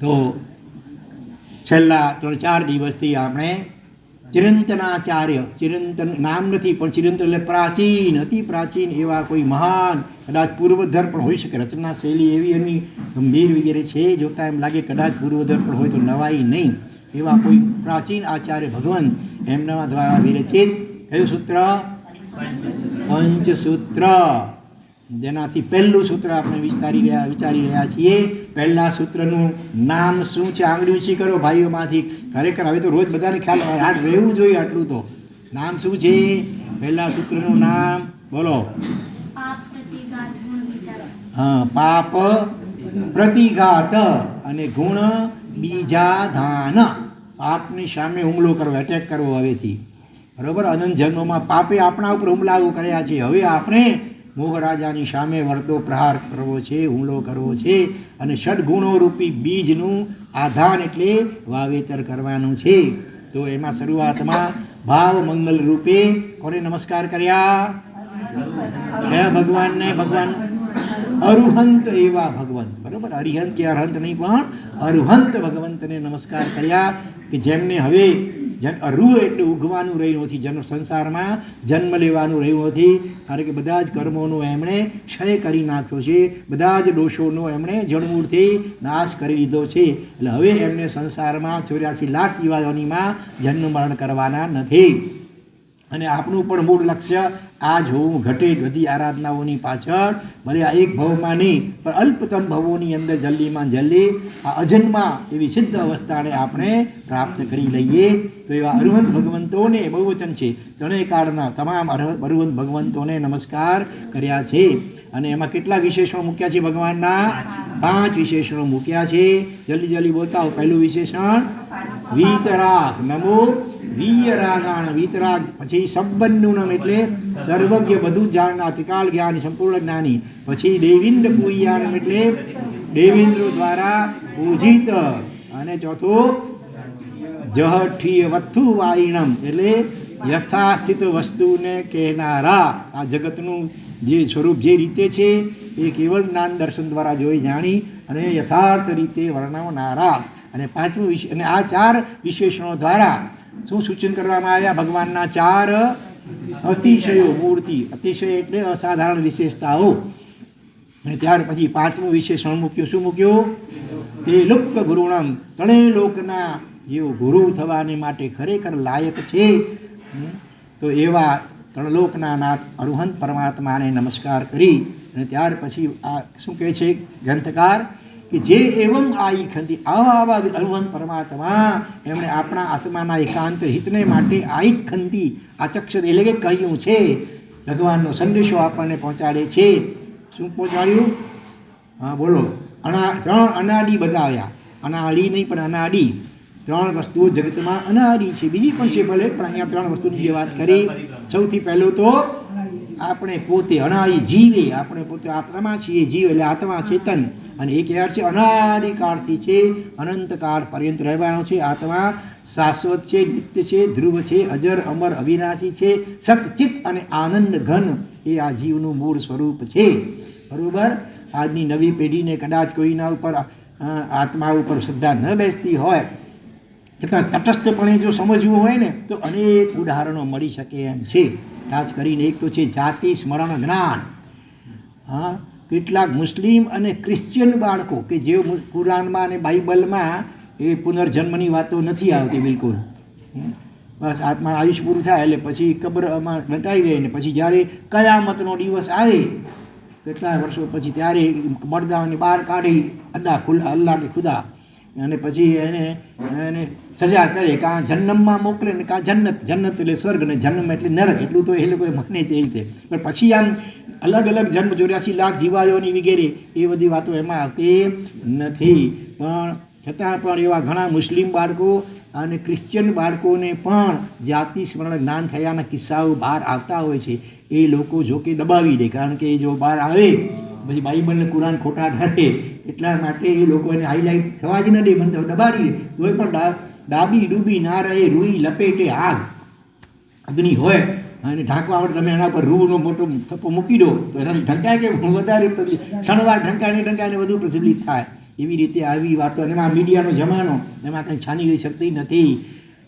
તો છેલ્લા 3-4 દિવસથી આપણે ચિરંતનાચાર્ય, ચિરંતન નામ નથી પણ ચિરંતન એટલે પ્રાચીન, અતિ પ્રાચીન એવા કોઈ મહાન, કદાચ પૂર્વધર પણ હોઈ શકે, રચના શૈલી એવી એની ગંભીર વગેરે છે, જોતાં એમ લાગે કદાચ પૂર્વધર પણ હોય તો નવાઈ નહીં, એવા કોઈ પ્રાચીન આચાર્ય ભગવાન એમના દ્વારા વિરચિત કયું સૂત્ર? પંચસૂત્ર. જેનાથી પહેલું સૂત્ર આપણે વિચારી રહ્યા છીએ. પહેલા સૂત્રનું નામ શું છે? આંગળી ઊંચી કરો ભાઈઓમાંથી. ખરેખર હવે તો રોજ બધાને ખ્યાલ યાદ રહેવું જોઈએ આટલું તો. નામ શું છે પહેલા સૂત્રનું નામ? બોલો. હા, પાપ પ્રતિઘાત અને ગુણ બીજાધાન. પાપની સામે હુમલો કરવો, એટેક કરવો હવેથી, બરાબર. અનંત જન્મોમાં પાપે આપણા ઉપર હુમલાઓ કર્યા છે. હવે આપણે મોહરાજાની સામે વળતો પ્રહાર કરવો છે, હુમલો કરવો છે, અને ષડગુણો રૂપી બીજનું આધાન એટલે વાવેતર કરવાનું છે. તો એમાં શરૂઆતમાં ભાવ મંગલ રૂપે કોને નમસ્કાર કર્યા? કયા ભગવાનને? ભગવાન અરુહંત એવા ભગવંત, બરાબર. અરિહંત કે અરહંત નહીં પણ અરુહંત ભગવંતને નમસ્કાર કર્યા કે જેમને હવે રૂ એટલે ઉગવાનું રહ્યું નથી, જન્મ સંસારમાં જન્મ લેવાનું રહ્યું નથી, કારણ કે બધા જ કર્મોનો એમણે ક્ષય કરી નાખ્યો છે, બધા જ દોષોનો એમણે જળમૂળથી નાશ કરી લીધો છે. એટલે હવે એમને સંસારમાં 84 લાખ જીવાઓનીમાં જન્મ મરણ કરવાના નથી. અને આપણું પણ મૂળ લક્ષ્ય આ જ હોવું ઘટે. બધી આરાધનાઓની પાછળ ભલે આ એક ભવમાં નહીં પણ અલ્પતમ ભવોની અંદર જલ્દીમાં જલ્દી આ અજન્મા એવી સિદ્ધ અવસ્થાને આપણે પ્રાપ્ત કરી લઈએ. તો એવા અરુહંત ભગવંતોને બહુવચન છે, ત્રણેય કાળના તમામ અરુહંત ભગવંતોને નમસ્કાર કર્યા છે. અને એમાં કેટલા વિશેષણો મૂક્યા છે ભગવાનના? 5 વિશેષણો મૂક્યા છે. જલ્દી બોલતા હો. પહેલું વિશેષણ વીતરાગ. નમો વીયરાગાણ. વીતરાગ. પછી સંબંધુનમ એટલે સર્વજ્ઞ, બધું જ જાણનાર, ત્રિકાળ જ્ઞાની, સંપૂર્ણ જ્ઞાની. પછી દેવિન્દ્ર પૂયાણમ એટલે દેવેન્દ્રો દ્વારા પૂજિત. અને ચોથું જહઠીય વત્થુ વાઈણમ એટલે યથાસ્થિત વસ્તુને કહેનારા. આ જગતનું જે સ્વરૂપ જે રીતે છે એ કેવળ જ્ઞાન દર્શન દ્વારા જોઈ જાણી અને યથાર્થ રીતે વર્ણવનારા. અને 5મું અને આ 4 વિશેષણો દ્વારા શું સૂચન કરવામાં આવ્યા? ભગવાનના 4 અતિશયો મૂળથી. અતિશય એટલે અસાધારણ વિશેષતાઓ. અને ત્યાર પછી 5મું વિશેષણ મૂક્યું. શું મૂક્યું? તે લુપ્ત ગુરુણમ. ત્રણેય લોકના જેઓ ગુરુ થવાને માટે ખરેખર લાયક છે. તો એવા ત્રણલોકના નાથ અરુહંત પરમાત્માને નમસ્કાર કરી અને ત્યાર પછી આ શું કહે છે ગ્રંથકાર કે જે એવમ આઈખંતી, આવા અરુહંત પરમાત્મા એમણે આપણા આત્માના એકાંત હિતને માટે આઈખંતી આચક્ષ એટલે કે કહ્યું છે. ભગવાનનો સંદેશો આપણને પહોંચાડે છે. શું પહોંચાડ્યું? હા બોલો. 3 અનાડી બતાવ્યા. અનાડી નહીં પણ અનાડી. 3 વસ્તુઓ જગતમાં અનાડી છે. બીજી પણ છે ભલે, પણ અહીંયા 3 વસ્તુની જે વાત કરી. સૌથી પહેલું તો આપણે પોતે અનાડી જીવે. આપણે પોતે આપણામાં છીએ જીવ એટલે આત્મા ચેતન. અને એક યાર છે અનાદિકાળથી છે, અનંતકાળ પર્યંત રહેવાનો છે. આત્મા શાશ્વત છે, નિત્ય છે, ધ્રુવ છે, અજર અમર અવિનાશી છે, સતચિત અને આનંદ ઘન એ આ જીવનું મૂળ સ્વરૂપ છે. બરાબર. આજની નવી પેઢીને કદાચ કોઈના ઉપર આત્મા ઉપર શ્રદ્ધા ન બેસતી હોય છતાં તટસ્થપણે જો સમજવું હોય ને તો અનેક ઉદાહરણો મળી શકે એમ છે. ખાસ કરીને એક તો છે જાતિ સ્મરણ જ્ઞાન. હા, કેટલાક મુસ્લિમ અને ક્રિશ્ચિયન બાળકો કે જે કુરાનમાં અને બાઇબલમાં એ પુનર્જન્મની વાતો નથી આવતી બિલકુલ. બસ આત્મા આયુષ પૂરું થાય એટલે પછી કબરમાં લટાઈ રહે ને પછી જ્યારે કયામતનો દિવસ આવે કેટલા વર્ષો પછી ત્યારે મરદાઓને બહાર કાઢી અલ્લાહ કે ખુદા અને પછી એને સજા કરે. કાં જન્નમમાં મોકલે ને કાં જન્નત. જન્નત એટલે સ્વર્ગ ને જન્મ એટલે નરક. એટલું તો એ લોકોએ મને છે એ રીતે. પણ પછી આમ અલગ અલગ જન્મ 84 લાખ જીવાયોની વગેરે એ બધી વાતો એમાં આવતી નથી. પણ છતાં પણ એવા ઘણા મુસ્લિમ બાળકો અને ક્રિશ્ચિયન બાળકોને પણ જાતિ સ્મરણ જ્ઞાન થયાના કિસ્સાઓ બહાર આવતા હોય છે. એ લોકો જો કે દબાવી દે, કારણ કે જો બહાર આવે પછી બાઇબલને કુરાન ખોટા ઠરે એટલા માટે એ લોકો એને હાઇલાઇટ થવા જ ન દે, મને દબાડી દે. તોય પણ દાબી ડૂબી ના રહે, રૂઈ લપેટે આગ. અગ્નિ હોય અને ઢાંકવા આવડે તમે એના પર રૂનો મોટો થપ્પો મૂકી દો તો એનાથી ઢંકાય કે વધારે સણવાર ઢંકાઈને વધુ પ્રતિફલિત થાય. એવી રીતે આવી વાતો, અને એમાં મીડિયાનો જમાનો, એમાં કંઈ છાની રહી શકતી નથી.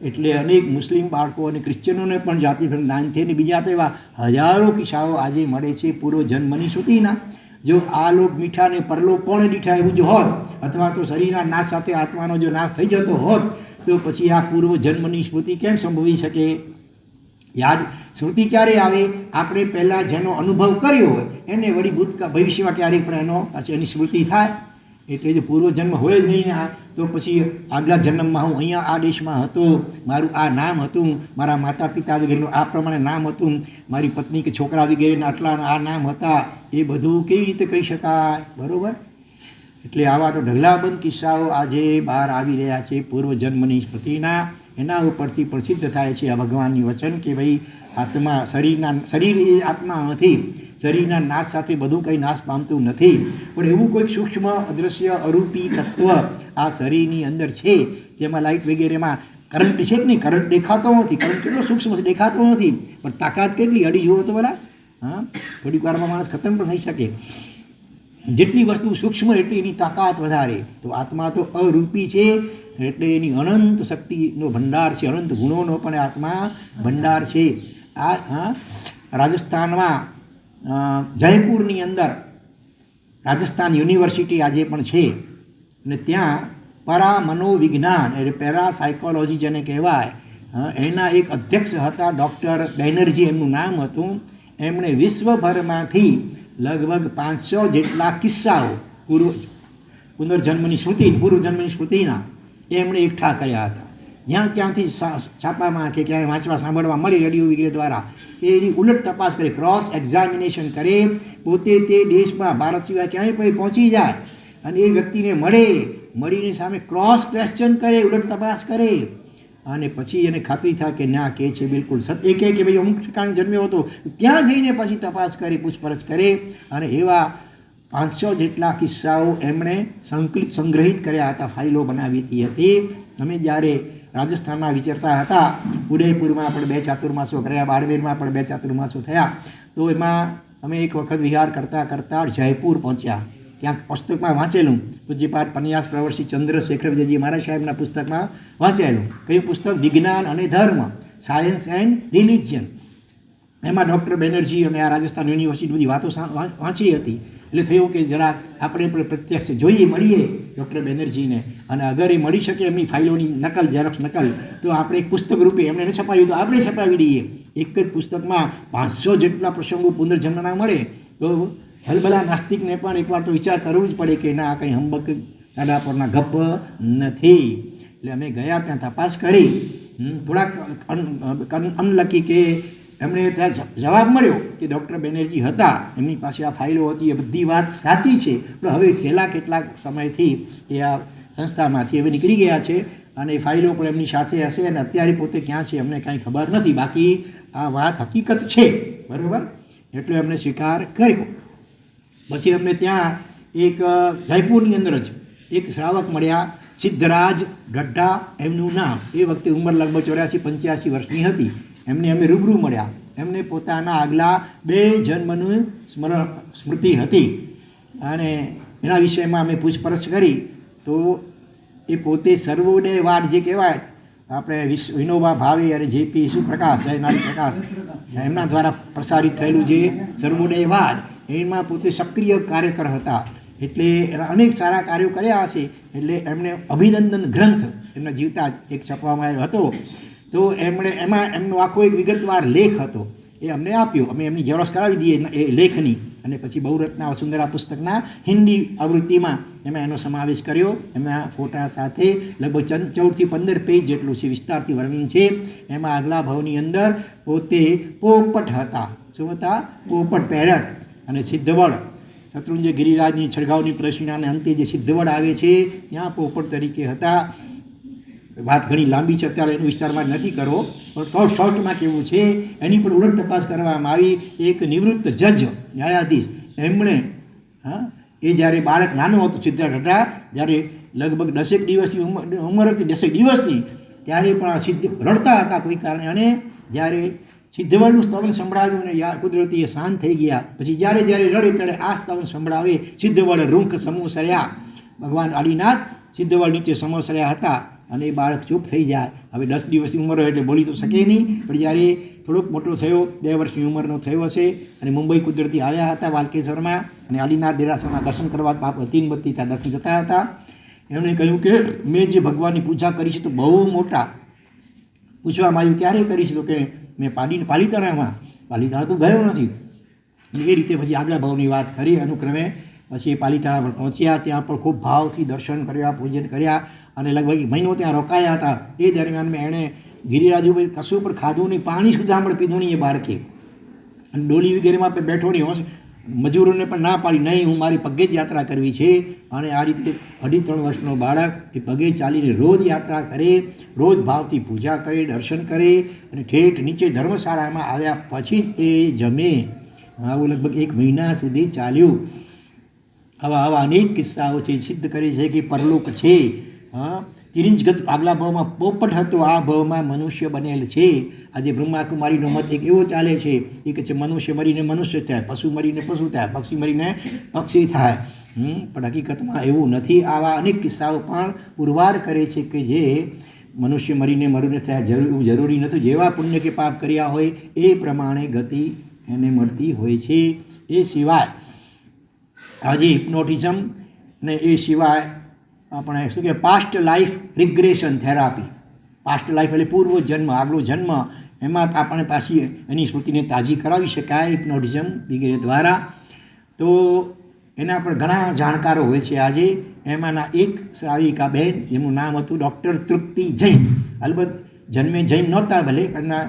એટલે અનેક મુસ્લિમ બાળકો અને ક્રિશ્ચનોને પણ જાતિધર્મ દાન છે. અને બીજા તો એવા હજારો કિસ્સાઓ આજે મળે છે પૂર્વજન્મની શ્રુતિના. જો આ લોક મીઠા ને પરલોક કોણે દીઠા એવું જો હોત, અથવા તો શરીરના નાશ સાથે આત્માનો જો નાશ થઈ જતો હોત, તો પછી આ પૂર્વજન્મની સ્મૃતિ કેમ સંભવી શકે? યાદ સ્મૃતિ ક્યારે આવે? આપણે પહેલાં જેનો અનુભવ કર્યો હોય એને વળી ભવિષ્યમાં ક્યારેય પણ એનો પછી એની સ્મૃતિ થાય. એટલે જો પૂર્વજન્મ હોય જ નહીં ને, તો પછી આગલા જન્મમાં હું અહીંયા આ દેશમાં હતો, મારું આ નામ હતું, મારા માતા પિતા વગેરેનું આ પ્રમાણે નામ હતું, મારી પત્ની કે છોકરા વગેરેના આટલા આ નામ હતા, એ બધું કેવી રીતે કહી શકાય? બરાબર. એટલે આવા તો ઢગલાબંધ કિસ્સાઓ આજે બહાર આવી રહ્યા છે પૂર્વજન્મની સ્મૃતિના. એના ઉપરથી પણ સિદ્ધ થાય છે આ ભગવાનની વચન કે ભાઈ આત્મા શરીર એ આત્મા નથી. શરીરના નાશ સાથે બધું કંઈ નાશ પામતું નથી, પણ એવું કોઈક સૂક્ષ્મ અદૃશ્ય અરૂપી તત્વ આ શરીરની અંદર છે, જેમાં લાઇટ વગેરેમાં કરંટ છે કે નહીં? કરંટ દેખાતો નથી. કરંટ કેટલો સૂક્ષ્મ છે દેખાતો નથી, પણ તાકાત કેટલી? અડી જુઓ તો બરા, હા, થોડીક વારમાં માણસ ખતમ પણ થઈ શકે. જેટલી વસ્તુ સૂક્ષ્મ એટલી એની તાકાત વધારે. તો આત્મા તો અરૂપી છે, એટલે એની અનંત શક્તિનો ભંડાર છે, અનંત ગુણોનો પણ આત્મા ભંડાર છે. આ રાજસ્થાનમાં જયપુરની અંદર રાજસ્થાન યુનિવર્સિટી આજે પણ છે, અને ત્યાં પરા મનોવિજ્ઞાન એટલે પેરા સાયકોલોજી જેને કહેવાય, એના એક અધ્યક્ષ હતા ડૉક્ટર બેનર્જી એમનું નામ હતું. એમણે વિશ્વભરમાંથી લગભગ 500 જેટલા કિસ્સાઓ પૂર્વજન્મની સ્મૃતિના એમણે એકઠા કર્યા હતા. જ્યાં ક્યાંથી છાપામાં કે ક્યાંય વાંચવા સાંભળવા મળે રેડિયો વગેરે દ્વારા એની ઉલટ તપાસ કરે, ક્રોસ એક્ઝામિનેશન કરે. પોતે તે દેશમાં ભારત સિવાય ક્યાંય પણ પહોંચી જાય અને એ વ્યક્તિને મળીને સામે ક્રોસ ક્વેશ્ચન કરે, ઉલટ તપાસ કરે, અને પછી એને ખાતરી થાય કે ના કે છે બિલકુલ સત્ય, કે ભાઈ અમુક ઠેકાણે જન્મ્યો હતો, ત્યાં જઈને પછી તપાસ કરી, પૂછપરછ કરે. અને એવા 500 જેટલા કિસ્સાઓ એમણે સંગ્રહિત કર્યા હતા, ફાઇલો બનાવી હતી. અમે જ્યારે રાજસ્થાનમાં વિચરતા હતા, ઉદયપુરમાં પણ 2 ચાતુર્માસો કર્યા, બાડમેરમાં પણ 2 ચાતુર્માસો થયા. તો એમાં અમે એક વખત વિહાર કરતાં જયપુર પહોંચ્યા. ત્યાં પુસ્તકમાં વાંચેલું પૂજ્યપાદ પન્યાસ પ્રવર્ષી ચંદ્રશેખર વિજયજી મહારાજ સાહેબના પુસ્તકમાં વાંચેલું. કયું પુસ્તક? વિજ્ઞાન અને ધર્મ, સાયન્સ એન્ડ રિલિજિયન. એમાં ડૉક્ટર બેનર્જી અને આ રાજસ્થાન યુનિવર્સિટી બધી વાતો વાંચી હતી. એટલે થયું કે જરા આપણે પણ પ્રત્યક્ષ જોઈએ, મળીએ ડૉક્ટર બેનર્જીને, અને અગર એ મળી શકે એમની ફાઇલોની નકલ, ઝેરોક્ષ નકલ, તો આપણે એક પુસ્તક રૂપે એમણે છપાવ્યું તો આપણે છપાવી દઈએ. એક જ પુસ્તકમાં 500 જેટલા પ્રસંગો પુનર્જન્મના મળે, તો હલબલા નાસ્તિકને પણ એકવાર તો વિચાર કરવું જ પડે કે ના, કંઈ હંબક દાદા પરના ગપ નથી. એટલે અમે ગયા, ત્યાં તપાસ કરી. થોડાક અનલકી કે એમણે ત્યાં જવાબ મળ્યો કે ડૉક્ટર બેનર્જી હતા, એમની પાસે આ ફાઇલો હતી, એ બધી વાત સાચી છે, પણ હવે છેલ્લા કેટલાક સમયથી એ આ સંસ્થામાંથી હવે નીકળી ગયા છે, અને એ ફાઇલો પણ એમની સાથે હશે, અને અત્યારે પોતે ક્યાં છે અમને કાંઈ ખબર નથી. બાકી આ વાત હકીકત છે, બરાબર. એટલે એમને સ્વીકાર કર્યો. પછી અમને ત્યાં એક જયપુરની અંદર જ એક શ્રાવક મળ્યા, સિદ્ધરાજ ગઢ્ઢા એમનું નામ. એ વખતે ઉંમર લગભગ 84-85 વર્ષની હતી. એમને અમે રૂબરૂ મળ્યા. એમને પોતાના આગલા 2 જન્મનું સ્મૃતિ હતી, અને એના વિષયમાં અમે પૂછપરછ કરી. તો એ પોતે સર્વોદયવાદ જે કહેવાય, આપણે વિનોબા ભાવે અને જેપી સુપ્રકાશ, નારી પ્રકાશ, એમના દ્વારા પ્રસારિત થયેલું જે સર્વોદયવાદ, એમાં પોતે સક્રિય કાર્યકર હતા. એટલે એના અનેક સારા કાર્યો કર્યા હશે. એટલે એમને અભિનંદન ગ્રંથ એમના જીવતા જ એક છપવામાં આવ્યો હતો. તો એમાં એમનો આખો એક વિગતવાર લેખ હતો, એ અમને આપ્યો. અમે એમની ઝેરોક્ષ કરાવી દઈએ એ લેખની, અને પછી બહુરત્ના વસુંધરા પુસ્તકના હિન્દી આવૃત્તિમાં એમાં એનો સમાવેશ કર્યો. એમાં ફોટા સાથે લગભગ 14 થી 15 પેજ જેટલું છે, વિસ્તારથી વર્ણન છે. એમાં આગલા ભાવની અંદર પોતે પોપટ હતા. શું હતા? પોપટ, પેરટ. અને સિદ્ધવડ, શત્રુંજય ગિરિરાજની છડગાવની પ્રશ્નાને અંતે જે સિદ્ધવડ આવે છે ત્યાં પોપટ તરીકે હતા. વાત ઘણી લાંબી છે, અત્યારે એનો વિસ્તારમાં નથી કરવો, પણ શોર્ટમાં કેવું છે એની પણ ઉલટ તપાસ કરવામાં આવી. એક નિવૃત્ત જજ ન્યાયાધીશ, એમણે એ જ્યારે બાળક નાનો હતો, સિદ્ધગઢા, જ્યારે લગભગ 10 દિવસની ઉંમર હતી, 10 દિવસની, ત્યારે પણ આ સિદ્ધ રડતા હતા કોઈ કારણે, અને જ્યારે સિદ્ધવડનું સ્તવન સંભળાવ્યું અને કુદરતી એ શાંત થઈ ગયા. પછી જ્યારે રડે ત્યારે આ સ્તવન સંભળાવે, સિદ્ધવડ રૂંખ સમૂહ સર્યા, ભગવાન આદિનાથ સિદ્ધવડ નીચે સમસર્યા હતા અને એ બાળક ચૂપ થઈ જાય. હવે 10 દિવસની ઉંમર હોય એટલે બોલી તો શકે નહીં, પણ જ્યારે થોડોક મોટો થયો 2 વર્ષની ઉંમરનો થયો હશે અને મુંબઈ કુદરતી આવ્યા હતા વાલકેશ્વરમાં અને આદિનાથ દેરાસરના દર્શન કરવા બાપ તીનબત્તી ત્યાં દર્શન જતા હતા. એમણે કહ્યું કે મેં જે ભગવાનની પૂજા કરી છે તો બહુ મોટા. પૂછવામાં આવ્યું ક્યારે કરી છે, તો કે મેં પાલીતાણા તો ગયો નથી. એ રીતે પછી આગલા ભાવની વાત કરી. અનુક્રમે પછી પાલીતાણા પર પહોંચ્યા. ત્યાં પણ ખૂબ ભાવથી દર્શન કર્યા, પૂજન કર્યા અને લગભગ મહિનો ત્યાં રોકાયા હતા. એ દરમિયાનમાં એણે ગિરિરાજ ઉપર કશું પર ખાધું નહીં, પાણી સુધા પણ પીધું નહીં એ બાળકે. અને ડોલી વગેરેમાં પણ બેઠો નહીં. મજૂરોને પણ ના પાડી, નહીં હું મારી પગે જ યાત્રા કરવી છે. અને આ રીતે 2.5-3 વર્ષનો બાળક એ પગે ચાલીને રોજ યાત્રા કરે, રોજ ભાવથી પૂજા કરે, દર્શન કરે અને ઠેઠ નીચે ધર્મશાળામાં આવ્યા પછી જ એ જમે. આવું લગભગ 1 મહિના સુધી ચાલ્યું. આવા અનેક કિસ્સાઓ છે, સિદ્ધ કરે છે કે પરલોક છે. તિરિંજગત આગલા ભાવમાં પોપટ હતો, આ ભાવમાં મનુષ્ય બનેલ છે. આજે બ્રહ્માકુમારીનો મત એક એવો ચાલે છે, એ કે છે મનુષ્ય મરીને મનુષ્ય થાય, પશુ મરીને પશુ થાય, પક્ષી મરીને પક્ષી થાય. પણ હકીકતમાં એવું નથી. આવા અનેક કિસ્સાઓ પણ પુરવાર કરે છે કે જે મનુષ્ય મરીને મરુને થયા એવું જરૂરી નથી. જેવા પુણ્ય કે પાપ કર્યા હોય એ પ્રમાણે ગતિ એને મળતી હોય છે. એ સિવાય આજે હિપ્નોટિઝમ ને એ સિવાય આપણે શું કે past life regression therapy. Past life એટલે પૂર્વ જન્મ, આગલો જન્મ, એમાં આપણે પાછી એની સ્મૃતિને તાજી કરાવી શકાય હિપ્નોટિઝમ વગેરે દ્વારા. તો એના પર ઘણા જાણકારો હોય છે આજે. એમાંના એક શ્રાવિકા બહેન, જેમનું નામ હતું ડૉક્ટર તૃપ્તિ જૈન. અલબત્ત જન્મે જૈન નહોતા ભલે, પણ એમના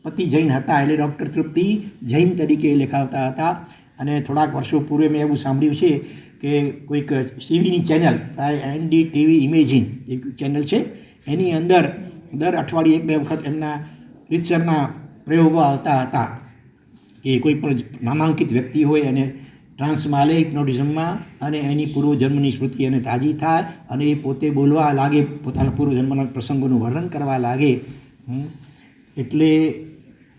પતિ જૈન હતા એટલે ડૉક્ટર તૃપ્તિ જૈન તરીકે લેખાવતા હતા. અને થોડાક વર્ષો પૂર્વે મેં એવું સાંભળ્યું છે કે કોઈક ટીવીની ચેનલ NDTV ઇમેજિન એક ચેનલ છે, એની અંદર દર અઠવાડિયે 1-2 વખત એમના રીતસરના પ્રયોગો આવતા હતા. એ કોઈ પણ નામાંકિત વ્યક્તિ હોય અને ટ્રાન્સમાં લે હિપ્નોટિઝમમાં અને એની પૂર્વજન્મની સ્મૃતિ એને તાજી થાય અને એ પોતે બોલવા લાગે, પોતાના પૂર્વજન્મના પ્રસંગોનું વર્ણન કરવા લાગે. એટલે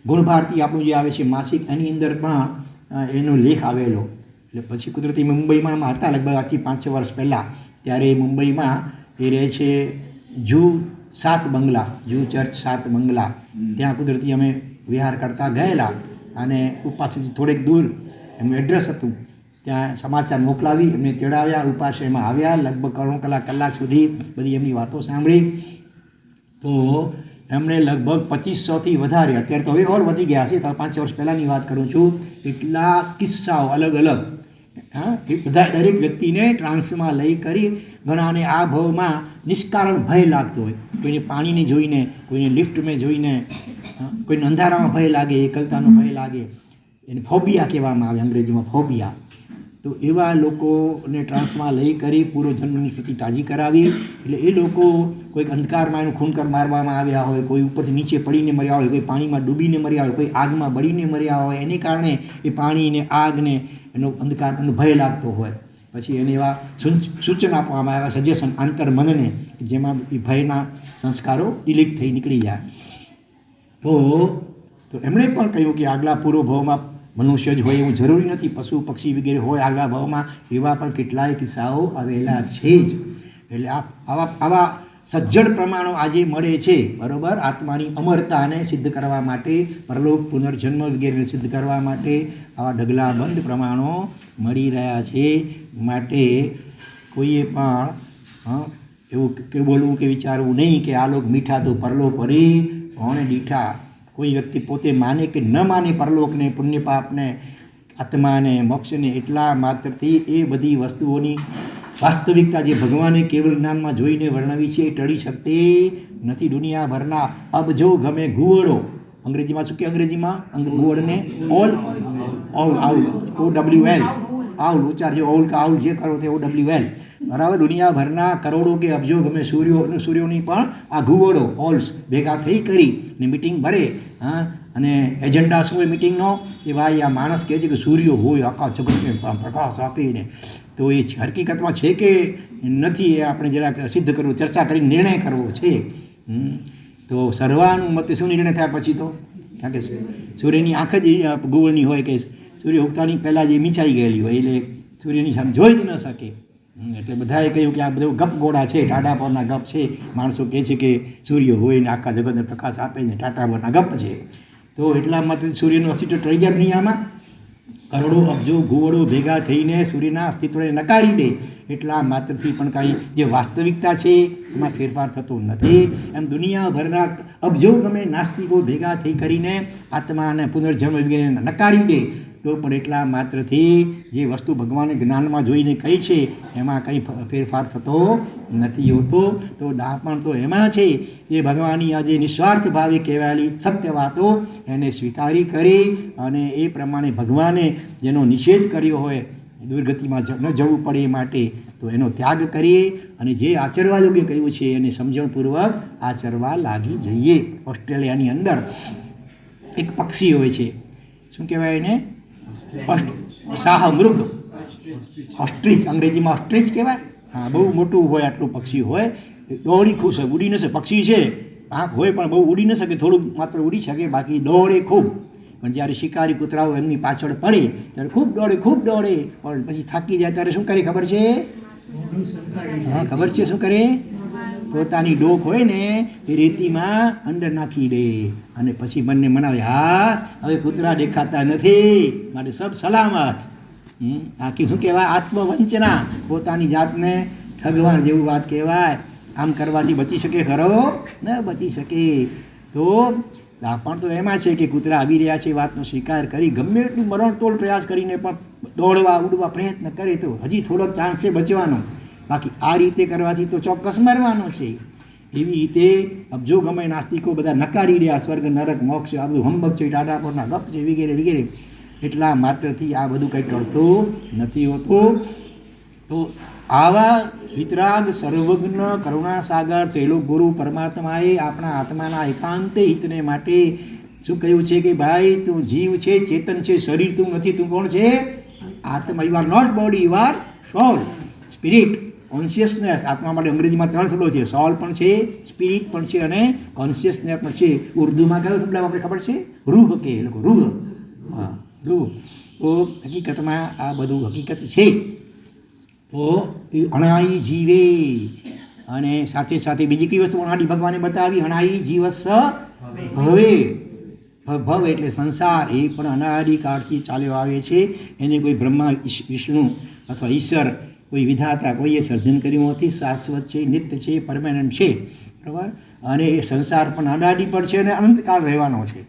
ગુણભારતી આપણું જે આવે છે માસિક, એની અંદર પણ એનો લેખ આવેલો. એટલે પછી કુદરતી મુંબઈમાં હતા લગભગ આજથી 5-6 વર્ષ પહેલાં. ત્યારે મુંબઈમાં એ રહે છે જૂ 7 બંગલા, જૂ ચર્ચ 7 બંગલા. ત્યાં કુદરતી અમે વિહાર કરતા ગયેલા અને પાસેથી થોડેક દૂર એમનું એડ્રેસ હતું. ત્યાં સમાચાર મોકલાવી એમને તેડાવ્યા, ઉપાશ્રયમાં આવ્યા. લગભગ કલાક સુધી બધી એમની વાતો સાંભળી. તો એમણે લગભગ 2500થી વધારે, અત્યારે તો હવે ઓર વધી ગયા છે, તો 5 વર્ષ પહેલાંની વાત કરું છું, એટલા કિસ્સાઓ અલગ અલગ એ બધા દરેક વ્યક્તિને ટ્રાન્સમાં લઈ કરી. ઘણાને આ ભાવમાં નિષ્કારણ ભય લાગતો હોય, કોઈને પાણીને જોઈને, કોઈને લિફ્ટમાં જોઈને, કોઈને અંધારામાં ભય લાગે, એકલતાનો ભય લાગે, એને ફોબિયા કહેવામાં આવે અંગ્રેજીમાં, ફોબિયા. તો એવા લોકોને ટ્રાન્સમાં લઈ કરી પૂર્વજન્મની સ્મૃતિ તાજી કરાવી. એટલે એ લોકો કોઈક અંધકારમાં એનું ખૂનકર મારવામાં આવ્યા હોય, કોઈ ઉપરથી નીચે પડીને મર્યા હોય, કોઈ પાણીમાં ડૂબીને મર્યા હોય, કોઈ આગમાં બળીને મર્યા હોય, એને કારણે એ પાણીને આગને એનો અંધકારનો ભય લાગતો હોય. પછી એને એવા સૂચન આપવામાં આવ્યા, સજેશન આંતરમનને, જેમાં એ ભયના સંસ્કારો ડિલીટ થઈ નીકળી જાય. તો એમણે પણ કહ્યું કે આગલા પૂર્વ ભાવમાં મનુષ્ય જ હોય એવું જરૂરી નથી, પશુ પક્ષી વગેરે હોય આગલા ભાવમાં. એવા પણ કેટલાય કિસ્સાઓ આવેલા છે જ. એટલે આવા સજ્જડ પ્રમાણો આજે મળે છે, બરાબર. આત્માની અમરતાને સિદ્ધ કરવા માટે, પરલોક પુનર્જન્મ વગેરેને સિદ્ધ કરવા માટે આવા ઢગલાબંધ પ્રમાણો મળી રહ્યા છે. માટે કોઈએ પણ એવું કે બોલવું કે વિચારવું નહીં કે આ લોક મીઠા તો પરલોક પરી કોણે દીઠા. કોઈ વ્યક્તિ પોતે માને કે ન માને પરલોકને, પુણ્ય પાપને, આત્માને, મોક્ષને, એટલા માત્રથી એ બધી વસ્તુઓની વાસ્તવિકતા જે ભગવાને કેવળ જ્ઞાનમાં જોઈને વર્ણવી છે એ ટળી શકતી નથી. દુનિયાભરના અબજો ગમે ગુવડો, અંગ્રેજીમાં શું કે અંગ્રેજીમાં ગુવડને આઉલ આઉલ ઉચ્ચાર છે, ઓલ કે આઉલ જે કરો તે OWL, બરાબર. દુનિયાભરના કરોડો કે અબજો ગમે સૂર્યોની પણ આ ગુવડો ઓલ્સ ભેગા થઈ કરી ને મિટિંગ ભરે. અને એજન્ડા શું હોય મિટિંગનો? એ ભાઈ આ માણસ કહે છે કે સૂર્ય હોય આખા જગતને પ્રકાશ આપીને. તો એ હકીકતમાં છે કે નથી એ આપણે જરાક સિદ્ધ કરવું, ચર્ચા કરીને નિર્ણય કરવો છે. તો સર્વાનુમતે શું નિર્ણય થયા પછી તો, કારણ કે સૂર્યની આંખ જ ગુવળની હોય કે સૂર્ય ઉગતાની પહેલાં જે મીચાઈ ગયેલી હોય એટલે સૂર્યની સામે જોઈ જ ન શકે. એટલે બધાએ કહ્યું કે આ બધું ગપ ગોળા છે, ટાટા પરના ગપ છે. માણસો કહે છે કે સૂર્ય હોય ને આખા જગતને પ્રકાશ આપે ને ટાટા પરના ગપ છે. તો એટલા માટે સૂર્યનું અસ્તિત્વ ટળી જાય નહીં. આમાં કરોડો અબજો ગુવડો ભેગા થઈને સૂર્યના અસ્તિત્વને નકારી દે એટલા માત્રથી પણ કાંઈ જે વાસ્તવિકતા છે એમાં ફેરફાર થતો નથી. એમ દુનિયાભરના અબજો તમે નાસ્તિકો ભેગા થઈ કરીને આત્મા અને પુનર્જન્મ વગેરેને નકારી દે તો પણ એટલા માત્રથી જે વસ્તુ ભગવાને જ્ઞાનમાં જોઈને કહી છે એમાં કંઈ ફેરફાર થતો નથી હોતો. તો ડાપણ તો એમાં છે એ ભગવાનની આજે નિસ્વાર્થ ભાવે કહેવાયેલી સત્ય વાતો એને સ્વીકારી કરી અને એ પ્રમાણે ભગવાને જેનો નિષેધ કર્યો હોય દુર્ગતિમાં ન જવું પડે એ માટે તો એનો ત્યાગ કરીએ અને જે આચરવા યોગ્ય કહ્યું છે એને સમજણપૂર્વક આચરવા લાગી જઈએ. ઓસ્ટ્રેલિયાની અંદર એક પક્ષી હોય છે, શું કહેવાય એને? શાહમૃગ, ઓસ્ટ્રીચ, અંગ્રેજીમાં ઓસ્ટ્રીચ કહેવાય. હા, બહુ મોટું હોય આટલું પક્ષી હોય, દોડી ખૂબ શકે, ઉડી ન શકે. પક્ષી છે, આંખ હોય પણ બહુ ઉડી ન શકે, થોડુંક માત્ર ઉડી શકે, બાકી દોડે ખૂબ. પણ જ્યારે શિકારી કૂતરાઓ એમની પાછળ પડે ત્યારે ખૂબ દોડે પણ પછી થાકી જાય ત્યારે શું કરે ખબર છે? હા, ખબર છે શું કરે? પોતાની ડોક હોય ને એ રેતીમાં અંદર નાખી દે અને પછી મનને મનાવે, હાસ હવે કૂતરા દેખાતા નથી, માટે સબ સલામત. આખી શું કહેવાય? આત્મવંચના, પોતાની જાતને ઠગવા જેવું વાત કહેવાય. આમ કરવાથી બચી શકે ખરો? ન બચી શકે. તો પણ તો એમાં છે કે કૂતરા આવી રહ્યા છે વાતનો સ્વીકાર કરી ગમે એટલું મરણતોલ પ્રયાસ કરીને પણ દોડવા ઉડવા પ્રયત્ન કરે તો હજી થોડોક ચાન્સ છે બચવાનો. બાકી આ રીતે કરવાથી તો ચોક્કસ મરવાનો છે. એવી રીતે અબજો ગમે નાસ્તિકો બધા નકારી રહ્યા સ્વર્ગ નરક મોક્ષ આ બધું હંબક છે, ટાટા પરના ગપ છે વગેરે વગેરે. એટલા માત્રથી આ બધું કંઈ ટળતું નથી હોતું. તો આવા વિતરાગ સર્વજ્ઞ કરુણાસાગર ત્રિલોક ગુરુ પરમાત્માએ આપણા આત્માના એકાંત હિતને માટે શું કહ્યું છે કે ભાઈ તું જીવ છે, ચેતન છે, શરીર તું નથી. તું કોણ છે? આત્મા. You are not body, you are soul, spirit, consciousness. આત્મા માટે અંગ્રેજીમાં 3 શબ્દો છે, સોલ પણ છે, સ્પિરિટ પણ છે અને કોન્શિયસનેસ પણ છે. ઉર્દુમાં કયો શબ્દ આપણે ખબર છે? રૂહ કે એ લોકો, રૂહ. હા, રૂહ. તો હકીકતમાં આ બધું હકીકત છે. તો એ અણાઈ જીવે અને સાથે સાથે બીજી કઈ વસ્તુ અણાડી ભગવાને બતાવી? અણાઈ જીવસ હવે. ભવ એટલે સંસાર, એ પણ અનાદિ કાળથી ચાલ્યો આવે છે. એને કોઈ બ્રહ્મા વિષ્ણુ અથવા ઈશ્વર કોઈ વિધાતા કોઈએ સર્જન કર્યું નથી. શાશ્વત છે, નિત્ય છે, પરમેનન્ટ છે, બરાબર. અને એ સંસાર પણ અનાદિ પણ છે અને અનંતકાળ રહેવાનો છે.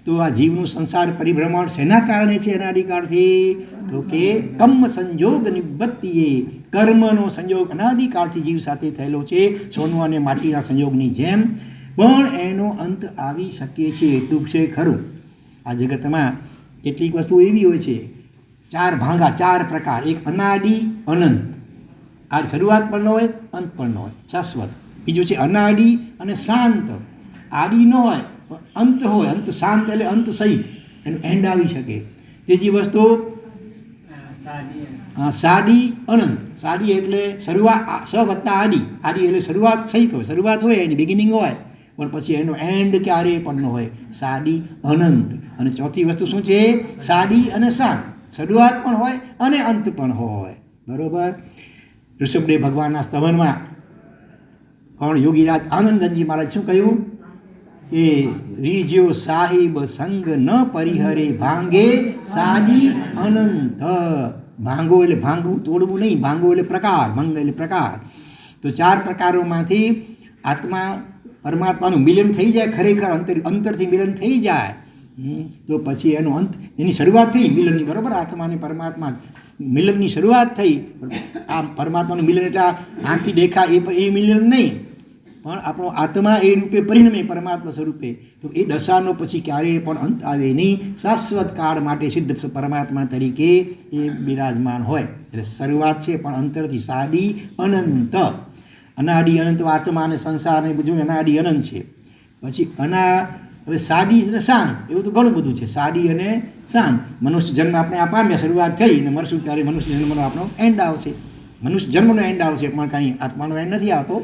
તો આ જીવનું સંસાર પરિભ્રમણ શેના કારણે છે અનાદિકાળથી? તો કે કર્મ સંજોગ નિવૃત્તિએ, કર્મનો સંયોગ અનાદિકાળથી જીવ સાથે થયેલો છે, સોનું અને માટીના સંયોગની જેમ. પણ એનો અંત આવી શકે છે એટલું છે ખરું. આ જગતમાં કેટલીક વસ્તુ એવી હોય છે, 4 ભાંગા, 4 પ્રકાર. એક અનાદિ અનંત, આ શરૂઆત પણ ન હોય અંત પણ ન હોય, શાશ્વત. બીજું છે અનાદિ અને શાંત, આદિ ન હોય અંત હોય, અંત શાંત એટલે અંત સહિત એનું એન્ડ આવી શકે. ત્રીજી વસ્તુ સાદી અનંત. સાદી એટલે શરૂઆત, સ વત્તા આદિ. આદિ એટલે શરૂઆત સહિત હોય, શરૂઆત હોય એની બિગિનિંગ હોય પણ પછી એનો એન્ડ ક્યારેય પણ ન હોય, સાદી અનંત. અને ચોથી વસ્તુ શું છે? સાદી અને શાંત, શરૂઆત પણ હોય અને અંત પણ હોય, બરોબર. ઋષભદેવ ભગવાનના સ્તવનમાં કોણ? યોગીરાજ આનંદજી મહારાજ શું કહ્યું કે રીજ્યો સાહિબ સંગ ન પરિહરે ભાંગે સાદી અનંત. ભાંગો એટલે ભાંગવું, તોડવું નહીં. ભાંગો એટલે પ્રકાર, ભંગ એટલે પ્રકાર. તો 4 પ્રકારોમાંથી આત્મા પરમાત્માનું મિલન થઈ જાય ખરેખર, અંતરથી મિલન થઈ જાય તો પછી એનો અંત, એની શરૂઆત થઈ મિલનની, બરાબર. આત્મા અને પરમાત્મા મિલનની શરૂઆત થઈ. આ પરમાત્માનું મિલન એટલે આંખથી દેખાય એ મિલન નહીં, પણ આપણો આત્મા એ રૂપે પરિણમે પરમાત્મા સ્વરૂપે. તો એ દશાનો પછી ક્યારેય પણ અંત આવે નહીં, શાશ્વત કાળ માટે સિદ્ધ પરમાત્મા તરીકે એ બિરાજમાન હોય. એટલે શરૂઆત છે પણ અંતરથી સાદી અનંત. અનાદિ અનંત આત્મા અને સંસાર ને બધું અનાદિ અનંત છે. પછી હવે સાદી અને શાંત, એવું તો ઘણું બધું છે. સાદી અને શાંત. મનુષ્ય જન્મ આપણે આ પામ્યા, શરૂઆત થઈ અને મરશું ત્યારે મનુષ્ય જન્મનો આપણો એન્ડ આવશે. મનુષ્ય જન્મનો એન્ડ આવશે પણ કાંઈ આત્માનો એન્ડ નથી આવતો.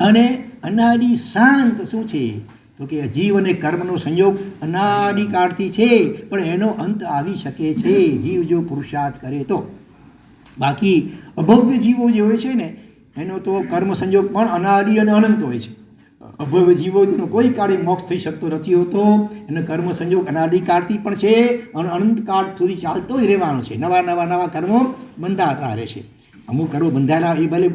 અને અનાદિ શાંત શું છે? તો કે જીવ અને કર્મનો સંયોગ અનાદિકાળથી છે પણ એનો અંત આવી શકે છે જીવ જો પુરુષાર્થ કરે તો, બાકી અભવ્ય જીવો જે હોય છે ને એનો તો કર્મ સંજોગ પણ અનાદિ અને અનંત હોય છે. અભવ્ય જીવોનો કોઈ કાળે મોક્ષ થઈ શકતો નથી હોતો. એનો કર્મ સંજોગ અનાદિકાળથી પણ છે અને અનંતકાળ સુધી ચાલતો જ રહેવાનો છે. નવા કર્મો બંધાતા રહે છે. અમુક કર્મો બંધાયેલા એ ભલે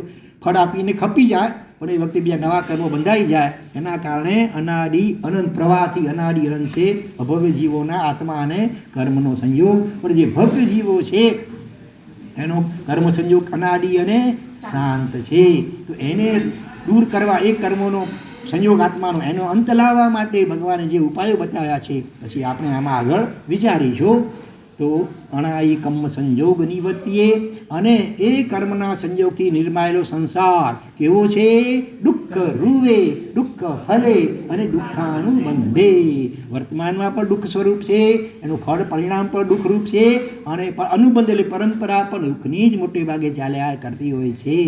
ફળ આપીને ખપી જાય, પણ એ વખતે બીજા નવા કર્મો બંધાઈ જાય. એના કારણે અનાદિ અનંત પ્રવાહથી અનાદિ અનંત છે અભવ્ય જીવોના આત્મા અને કર્મનો સંયોગ. પણ જે ભવ્ય જીવો છે એનો કર્મ સંયોગ અનાદિ અને શાંત છે. તો એને દૂર કરવા એ કર્મોનો સંયોગ આત્માનો એનો અંત લાવવા માટે ભગવાને જે ઉપાયો બતાવ્યા છે પછી આપણે આમાં આગળ વિચારીશું. તો અણાઈ કર્મ સંયોગ નિવત્તિએ, અને એ કર્મના સંયોગથી નિર્માયેલો સંસાર કેવો છે? દુઃખ રૂવે, દુઃખ ફલે અને દુઃખાનુબંધે. વર્તમાનમાં પણ દુઃખ સ્વરૂપ છે, એનું ફળ પરિણામ પણ દુઃખરૂપ છે, અને અનુબંધ એટલે પરંપરા પણ દુઃખની જ મોટે ભાગે ચાલ્યા કરતી હોય છે.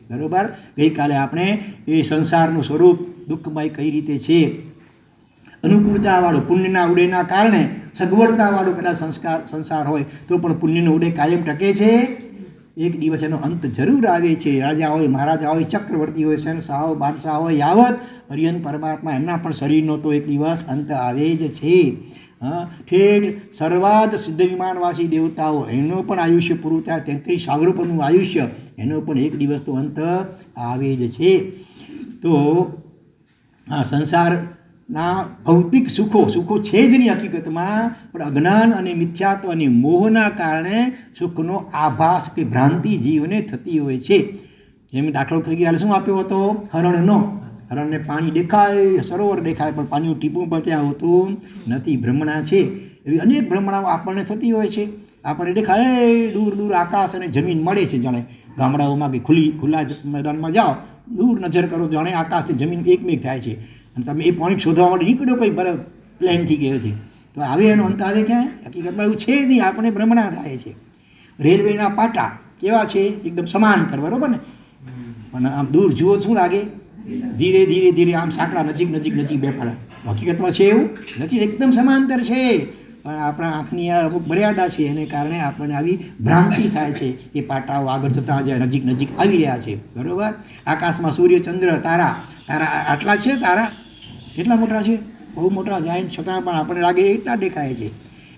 બરાબર. ગઈકાલે આપણે એ સંસારનું સ્વરૂપ દુઃખમય કઈ રીતે છે, અનુકૂળતાવાળું પુણ્યના ઉડેના કારણે સગવડતાવાળું કદાચ સંસાર હોય તો પણ પુણ્યનો ઉડે કાયમ ટકે છે. એક દિવસ એનો અંત જરૂર આવે છે. રાજા હોય, મહારાજા હોય, ચક્રવર્તી હોય, શહેનશાહ હોય, બાદશાહ હોય, યાવત હરિયન પરમાત્મા એમના પણ શરીરનો તો એક દિવસ અંત આવે જ છે. ઠેઠ સર્વાદ સિદ્ધ વિમાનવાસી દેવતાઓ એનું પણ આયુષ્ય પૂરું થાય, 33 સાગરોપરનું આયુષ્ય, એનો પણ એક દિવસ તો અંત આવે જ છે. તો સંસારના ભૌતિક સુખો છે જ નહીં હકીકતમાં, પણ અજ્ઞાન અને મિથ્યાત્વ અને મોહના કારણે સુખનો આભાસ કે ભ્રાંતિ જીવને થતી હોય છે. જેમ દાખલો થઈ ગયા શું આપ્યો હતો? હરણનો. હરણને પાણી દેખાય, સરોવર દેખાય, પણ પાણીનું ટીપું પણ ત્યાં હોતું નથી. ભ્રમણા છે એવી અનેક ભ્રમણાઓ આપણને થતી હોય છે. આપણને દેખાય દૂર દૂર આકાશ અને જમીન મળે છે. જાણે ગામડાઓમાં કે ખુલ્લા મેદાનમાં જાઓ, દૂર નજર કરો, જાણે આકાશથી જમીન એકમેક થાય છે. અને તમે એ પોઈન્ટ શોધવા માટે નીકળ્યો કોઈ બરાબર પ્લેનથી કહેવાથી, તો આવે એનો અંત આવે ક્યાં? હકીકતમાં એવું છે નહીં, આપણે ભ્રમણા થાય છે. રેલવેના પાટા કેવા છે? એકદમ સમાંતર, બરાબર ને? પણ આમ દૂર જુઓ શું લાગે? ધીરે ધીરે ધીરે આમ સાંકડા નજીક બેઠા. હકીકતમાં છે એવું નથી, એકદમ સમાંતર છે. પણ આપણા આંખની આ અમુક મર્યાદા છે, એને કારણે આપણને આવી ભ્રાંતિ થાય છે. એ પાટાઓ આગળ જતાં જાય, નજીક આવી રહ્યા છે. બરાબર. આકાશમાં સૂર્ય, ચંદ્ર, તારા આટલા છે. તારા કેટલા મોટા છે? બહુ મોટા જાય, છતાં પણ આપણને લાગે એટલા દેખાય છે.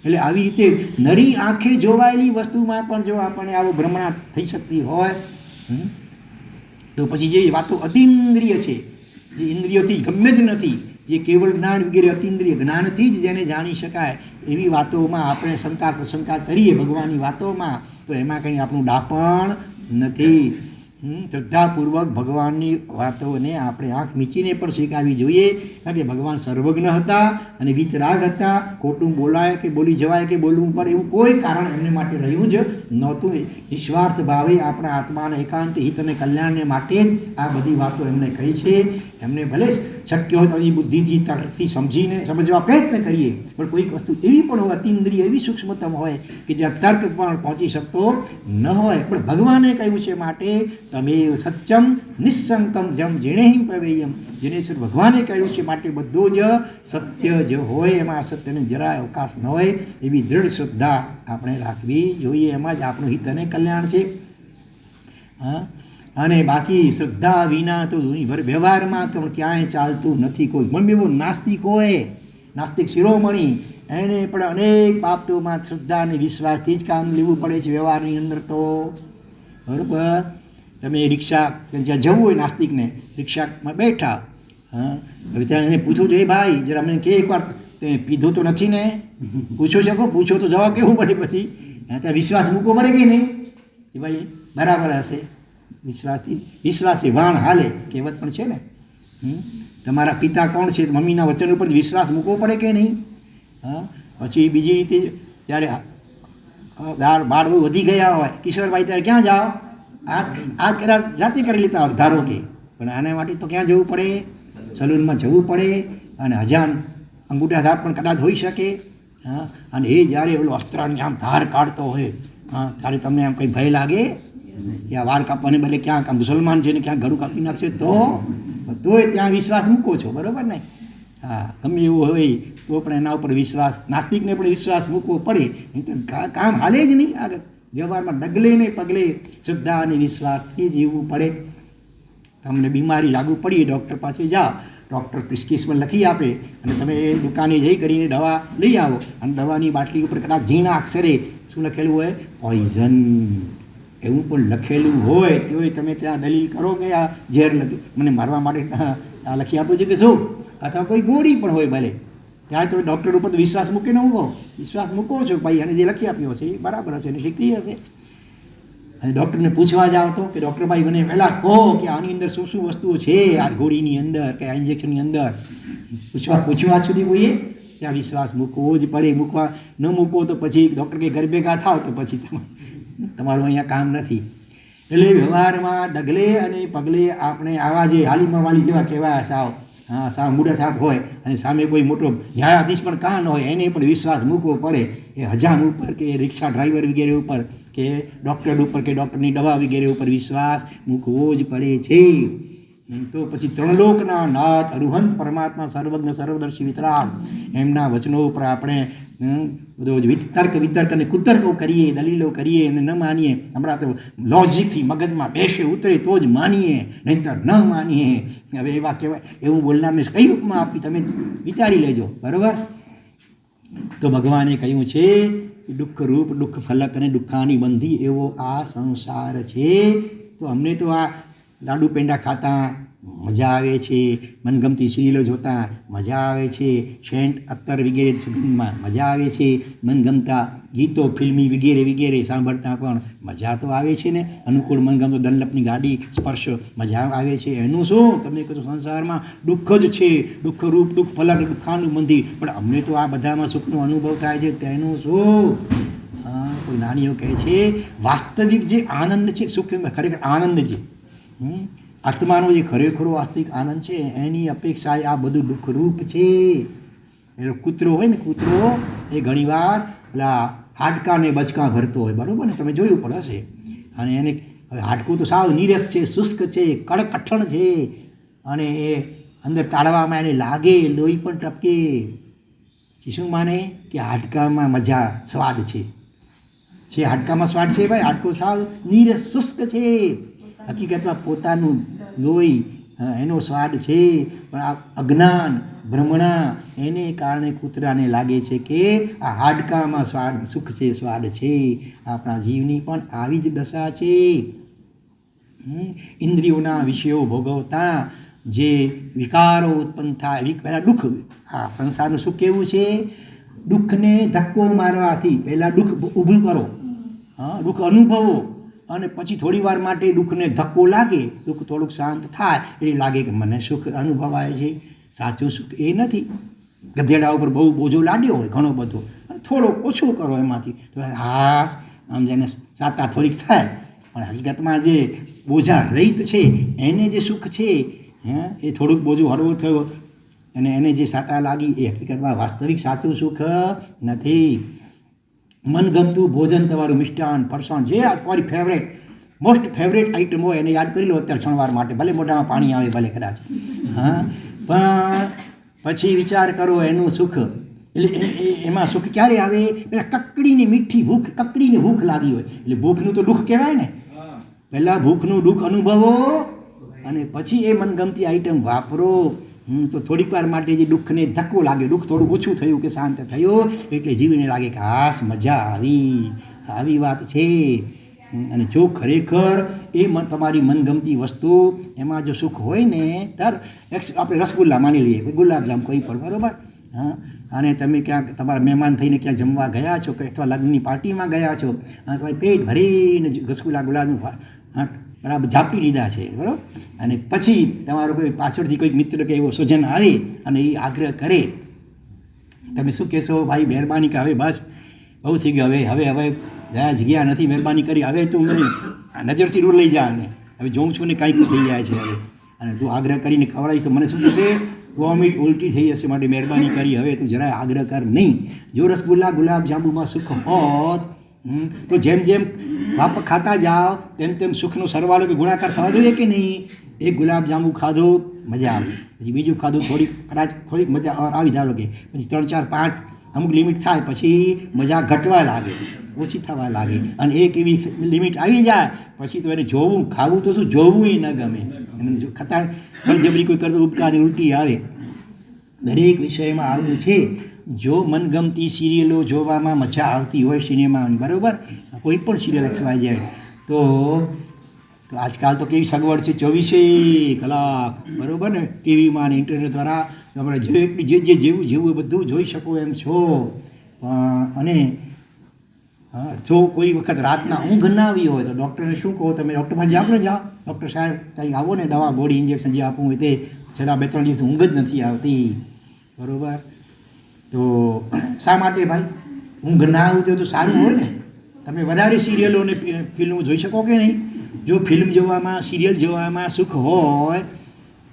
એટલે આવી રીતે નરી આંખે જોવાયેલી વસ્તુમાં પણ જો આપણને આવો ભ્રમણા થઈ શકતી હોય, તો પછી જે વાતો અતિન્દ્રિય છે, જે ઇન્દ્રિયોથી ગમે જ નથી, જે કેવળ જ્ઞાન વગેરે અતિન્દ્રિય જ્ઞાનથી જ જેને જાણી શકાય એવી વાતોમાં આપણે શંકા કરીએ ભગવાનની વાતોમાં, તો એમાં કંઈ આપણું ડાપણ નથી. શ્રદ્ધાપૂર્વક ભગવાનની વાતોને આપણે આંખ મીચીને પણ સ્વીકારવી જોઈએ. કારણ કે ભગવાન સર્વજ્ઞ હતા અને વિતરાગ હતા. ખોટું બોલાય કે બોલી જવાય કે બોલવું પડે એવું કોઈ કારણ એમને માટે રહ્યું જ નહોતું. નિસ્વાર્થ ભાવે આપણા આત્માના એકાંત હિત અને કલ્યાણને માટે આ બધી વાતો એમણે કહી છે. એમને ભલે શક્ય હોય તો એ બુદ્ધિથી તર્કથી સમજવા પ્રયત્ન કરીએ, પણ કોઈક વસ્તુ એવી પણ હોય, અતિન્દ્રિય એવી સૂક્ષ્મતમ હોય કે જ્યાં તર્ક પણ પહોંચી શકતો ન હોય. પણ ભગવાને કહ્યું છે માટે તમે સત્યમ નિઃશંકમ જમ જેણેહિ પ્રવેયમ, જેનેશ્વર ભગવાને કહ્યું છે માટે બધું જ સત્ય જ હોય, એમાં અસત્યને જરાય અવકાશ ન હોય એવી દૃઢ શ્રદ્ધા આપણે રાખવી જોઈએ. એમાં જ આપણું હિત અને કલ્યાણ છે. અને બાકી શ્રદ્ધા વિના તો વ્યવહારમાં પણ ક્યાંય ચાલતું નથી. કોઈ પણ એવો નાસ્તિક હોય, નાસ્તિક શિરોમણી, એને પણ અનેક બાબતોમાં શ્રદ્ધા અને વિશ્વાસથી જ કામ લેવું પડે છે વ્યવહારની અંદર. તો બરાબર. તમે રિક્ષા જ્યાં જવું હોય, નાસ્તિકને રિક્ષામાં બેઠા, હવે ત્યાં એને પૂછવું જોઈએ, ભાઈ જરા અમને કે એકવાર તે પીધું તો નથી ને? પૂછો તો જવાબ કેવું પડે પછી? ત્યાં વિશ્વાસ મૂકવો પડે કે નહીં કે ભાઈ બરાબર હશે? વિશ્વાસથી વાણ હાલે કહેવત પણ છે ને. તમારા પિતા કોણ છે? મમ્મીના વચન ઉપર વિશ્વાસ મૂકવો પડે કે નહીં? પછી બીજી રીતે ત્યારે બાળ બહુ વધી ગયા હોય, કિશોરભાઈ, ત્યારે ક્યાં જાઓ? આજ કદાચ જાતે કરી લેતા હોય ધારો કે, પણ આના માટે તો ક્યાં જવું પડે? સલૂનમાં જવું પડે. અને હજામ અંગૂઠા ધાર પણ કદાચ હોઈ શકે. અને એ જ્યારે ઓલો અસ્ત્રાની આમ ધાર કાઢતો હોય, ત્યારે તમને આમ કંઈ ભય લાગે કે આ વાળ કાપવાને બદલે ક્યાંક મુસલમાન છે ને ક્યાંક ગળું કાપી નાખશે તોય ત્યાં વિશ્વાસ મૂકો છો, બરાબર ને? ગમે એવું હોય તો પણ એના ઉપર વિશ્વાસ, નાસ્તિકને પણ વિશ્વાસ મૂકવો પડે, નહીં તો કામ હાલે જ નહીં આગળ. વ્યવહારમાં ડગલે ને પગલે શ્રદ્ધા અને વિશ્વાસથી જીવવું પડે. તમને બીમારી લાગુ પડી, ડૉક્ટર પાસે જાઓ, ડૉક્ટર પ્રિસ્ક્રિપ્શન લખી આપે અને તમે દુકાને જઈ કરીને દવા લઈ આવો અને દવાની બાટલી ઉપર કદાચ ઝીણા અક્ષરે શું લખેલું હોય? પોઈઝન એવું પણ લખેલું હોય તોય તમે ત્યાં દલીલ કરો કે આ ઝેર મને મારવા માટે આ લખી આપું છે કે શું? અથવા કોઈ ગોળી પણ હોય ભલે, ત્યાં તમે ડૉક્ટર ઉપર વિશ્વાસ મૂકીને ઊભો વિશ્વાસ મૂકો છો ભાઈ અને જે લખી આપ્યો હશે એ બરાબર હશે અને શીખતી હશે. અને ડૉક્ટરને પૂછવા જાવ તો કે ડૉક્ટર ભાઈ મને પહેલાં કહો કે આની અંદર શું શું વસ્તુઓ છે, આ ગોળીની અંદર કે આ ઇન્જેક્શનની અંદર, પૂછવા સુધી કોઈએ ત્યાં વિશ્વાસ મૂકવો જ પડે. મૂકવા ન મૂકો તો પછી ડૉક્ટર કે ઘર ભેગા થાવ તો પછી તમારું અહીંયા કામ નથી. એટલે વ્યવહારમાં ડગલે અને પગલે આપણે આવા જે હાલીમાં વાલી જેવા કહેવાય સાવ સાવ મૂડા સાપ હોય અને સામે કોઈ મોટો ન્યાયાધીશ પણ કાન હોય એને પણ વિશ્વાસ મૂકવો પડે. એ હજામ ઉપર કે રિક્ષા ડ્રાઈવર વગેરે ઉપર કે ડૉક્ટર ઉપર કે ડૉક્ટરની દવા વગેરે ઉપર વિશ્વાસ મૂકવો જ પડે છે. તો પછી ત્રણલોકના નાથ અરુહંત પરમાત્મા સર્વજ્ઞ સર્વદર્શી વિતરાગ એમના વચનો ઉપર આપણે બધો વિતર્ક અને કુતર્કો કરીએ, દલીલો કરીએ અને ન માનીએ. હમણાં તો લોજિકથી મગજમાં બેસે ઉતરે તો જ માનીએ, નહીંતર ન માનીએ. હવે એવા કહેવાય એવું બોલનારને કઈ ઉપમા આપી તમે વિચારી લેજો, બરાબર? તો ભગવાને કહ્યું છે દુઃખ રૂપ દુઃખ ફલક અને દુઃખાની બંધી એવો આ સંસાર છે. તો અમને તો આ લાડુ પેંડા ખાતા મજા આવે છે, મનગમતી સિરિયલો જોતા મજા આવે છે, સેન્ટ અત્તર વગેરે સુગંધમાં મજા આવે છે, મનગમતા ગીતો ફિલ્મી વગેરે વગેરે સાંભળતા પણ મજા તો આવે છે ને. અનુકૂળ મનગમતો ડનલપની ગાડી સ્પર્શ મજા આવે છે. એનું શું? તમે કહો સંસારમાં દુઃખ જ છે, દુઃખ રૂપ દુઃખ ફલક દુઃખાનું બંધી, પણ અમને તો આ બધામાં સુખનો અનુભવ થાય છે, તેનું શું? કોઈ નાનીઓ કહે છે વાસ્તવિક જે આનંદ છે, સુખ ખરેખર આનંદ છે, આત્માનો જે ખરેખરો વાસ્તવિક આનંદ છે એની અપેક્ષાએ આ બધું દુઃખરૂપ છે. એટલે કૂતરો હોય ને, કૂતરો એ ઘણીવાર પેલા હાડકાં ને બચકાં ભરતો હોય, બરાબર ને? તમે જોયું પણ હશે. અને એને હાડકું તો સાવ નીરસ છે, શુષ્ક છે, કડક કઠણ છે અને એ અંદર તાળવામાં એને લાગે લોહી પણ ટપકે. શું માને કે હાડકામાં મજા સ્વાદ છે હાડકામાં સ્વાદ છે ભાઈ, હાડકું સાવ નીરસ શુષ્ક છે. હકીકતમાં પોતાનું લોહી એનો સ્વાદ છે, પણ આ અજ્ઞાન ભ્રમણા એને કારણે કૂતરાને લાગે છે કે આ હાડકામાં સ્વાદ સુખ છે, સ્વાદ છે. આપણા જીવની પણ આવી જ દશા છે. ઇન્દ્રિયોના વિષયો ભોગવતા જે વિકારો ઉત્પન્ન થાય, પહેલાં દુઃખ, આ સંસારનું સુખ કેવું છે? દુઃખને ધક્કો મારવાથી પહેલાં દુઃખ ઊભું કરો, દુઃખ અનુભવો અને પછી થોડી વાર માટે દુઃખને ધક્કો લાગે, દુઃખ થોડુંક શાંત થાય એટલે લાગે કે મને સુખ અનુભવાય છે. સાચું સુખ એ નથી. ગધેડા ઉપર બહુ બોજો લાડ્યો હોય ઘણો બધો અને થોડોક ઓછો કરો એમાંથી તો હાસ આમ જેને સાતા થોડીક થાય, પણ હકીકતમાં જે બોજા રહિત છે એને જે સુખ છે એ થોડુંક બોજો હળવો થયો અને એને જે સાતા લાગી એ હકીકતમાં વાસ્તવિક સાચું સુખ નથી. મનગમતું ભોજન, તમારું મિષ્ટાન ફરસાણ જે તમારી ફેવરેટ મોસ્ટ ફેવરેટ આઈટમ હોય એને યાદ કરી લો અત્યારે ક્ષણવાર માટે, ભલે મોઢામાં પાણી આવે ભલે કદાચ, પણ પછી વિચાર કરો એનું સુખ. એટલે એમાં સુખ ક્યારે આવે? પેલા કકડીને મીઠી ભૂખ, કકડીને ભૂખ લાગી હોય એટલે ભૂખનું તો દુઃખ કહેવાય ને. પહેલાં ભૂખનું દુઃખ અનુભવો અને પછી એ મનગમતી આઈટમ વાપરો. તો થોડીક વાર માટે જે દુઃખને ધક્કો લાગે, દુઃખ થોડું ઓછું થયું કે શાંત થયું એટલે જીવને લાગે કે હાસ મજા આવી વાત છે. અને જો ખરેખર એ તમારી મનગમતી વસ્તુ એમાં જો સુખ હોય ને, ત્યારે આપણે રસગુલ્લા માની લઈએ, ગુલાબજામ કોઈ પણ, બરાબર? અને તમે ક્યાંક તમારા મહેમાન થઈને ક્યાં જમવા ગયા છો કે અથવા લગ્નની પાર્ટીમાં ગયા છો, તમારે પેટ ભરીને રસગુલ્લા ગુલાબનું બરાબર ઝાપટી લીધા છે, બરાબર? અને પછી તમારો કોઈ પાછળથી કોઈક મિત્ર કે એવો સ્વજન આવે અને એ આગ્રહ કરે, તમે શું કહેશો? ભાઈ મહેરબાની કે હવે બસ બહુ થઈ ગયું, હવે જગ્યા નથી, મહેરબાની કરી હવે તું મને નજરથી દૂર લઈ જા, અને હવે જોઉં છું ને કાંઈક થઈ જાય છે હવે, અને તું આગ્રહ કરીને ખવડાવીશ તો મને શું થશે? વોમિટ ઉલટી થઈ જશે, માટે મહેરબાની કરી હવે તું જરાય આગ્રહ કર નહીં. જો રસગુલ્લા ગુલાબજાંબુમાં સુખ હોત તો જેમ જેમ વાપ ખાતા જાઓ તેમ સુખનો સરવાળો કે ગુણાકાર થવા જોઈએ કે નહીં? એક ગુલાબજાંબુ ખાધું મજા આવી, પછી બીજું ખાધું કદાચ થોડીક મજા આવી, ધારો કે પછી 3, 4, 5 અમુક લિમિટ થાય પછી મજા ઘટવા લાગે, ઓછી થવા લાગે, અને એક એવી લિમિટ આવી જાય પછી તો એને જોવું ખાવું તો શું જોવું ન ગમે. એને જો ખતા બળજબરી કોઈ કરતો ઉપકારની ઉલટી આવે. દરેક વિષયમાં આવું છે. જો મનગમતી સિરિયલો જોવામાં મજા આવતી હોય સિનેમાની, બરાબર, કોઈ પણ સિરિયલ XYZ, તો આજકાલ તો કેવી સગવડ છે, 24 કલાક, બરાબર ને, ટીવીમાં અને ઇન્ટરનેટ દ્વારા આપણે જે જેવું બધું જોઈ શકો એમ છો. અને જો કોઈ વખત રાતના ઊંઘ ના આવી હોય તો ડૉક્ટરને શું કહો, તમે ડૉક્ટર પાસે આપણે જાઓ, ડૉક્ટર સાહેબ કંઈ આવો ને દવા ગોળી ઇન્જેક્શન જે આપવું હોય તે, છેલ્લા 2-3 દિવસ ઊંઘ જ નથી આવતી, બરાબર. તો શા માટે ભાઈ ઊંઘ ના આવતી હોય તો સારું હોય ને, તમે વધારે સિરિયલો અને ફિલ્મો જોઈ શકો કે નહીં. જો ફિલ્મ જોવામાં, સિરિયલ જોવામાં સુખ હોય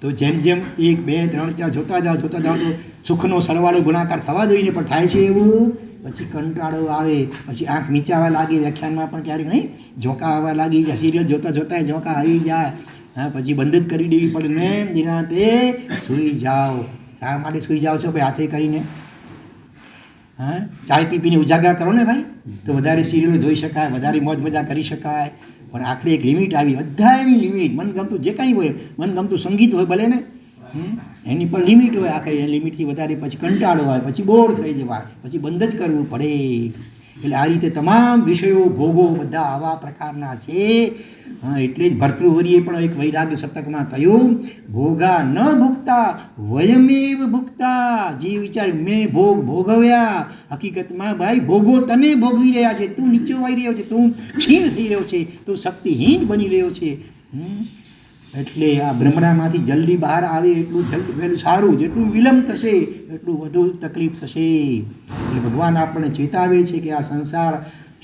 તો જેમ જેમ 1, 2, 3, 4 જોતા જાઓ તો સુખનો સરવાળો ગુણાકાર થવા જોઈએ, પણ થાય છે એવું પછી કંટાળો આવે, પછી આંખ નીચાવા લાગે, વ્યાખ્યાનમાં પણ ક્યારેક નહીં ઝોંકા આવવા લાગી જાય, સિરિયલ જોતાં જોતાં ઝોંકા આવી જાય, હા, પછી બંધ જ કરી દેવી પડે ને, નિરાંતે સૂઈ જાઓ. શા માટે સૂઈ જાઓ છો ભાઈ? હાથે કરીને હા, ચાય પીને ઉજાગરા કરો ને ભાઈ, તો વધારે સિરિયલો જોઈ શકાય, વધારે મોજ મજા કરી શકાય. પણ આખરે એક લિમિટ આવી, બધાની લિમિટ. મનગમતું જે કાંઈ હોય, મનગમતું સંગીત હોય ભલે ને, એની પણ લિમિટ હોય. આખરે એ લિમિટથી વધારે પછી કંટાળો હોય, પછી બોર થઈ જવાય, પછી બંધ જ કરવું પડે. એટલે આ રીતે તમામ વિષયો, ભોગો બધા આવા પ્રકારના છે. હા, એટલે જ ભર્તૃહરિએ પણ એક વૈરાગ્ય શતકમાં કહ્યું, ભોગા ન ભુગતા વયમેવ ભુગતા. જે વિચાર મેં ભોગ ભોગવ્યા, હકીકતમાં ભાઈ ભોગો તને ભોગવી રહ્યા છે. તું નીચોવાઈ રહ્યો છે, તું ક્ષીણ થઈ રહ્યો છે, તું શક્તિહીન બની રહ્યો છે. એટલે આ ભ્રમણામાંથી જલ્દી બહાર આવે એટલું જલ્દી વહેલું સારું, જેટલું વિલંબ થશે એટલું વધુ તકલીફ થશે. એટલે ભગવાન આપણને ચેતાવે છે કે આ સંસાર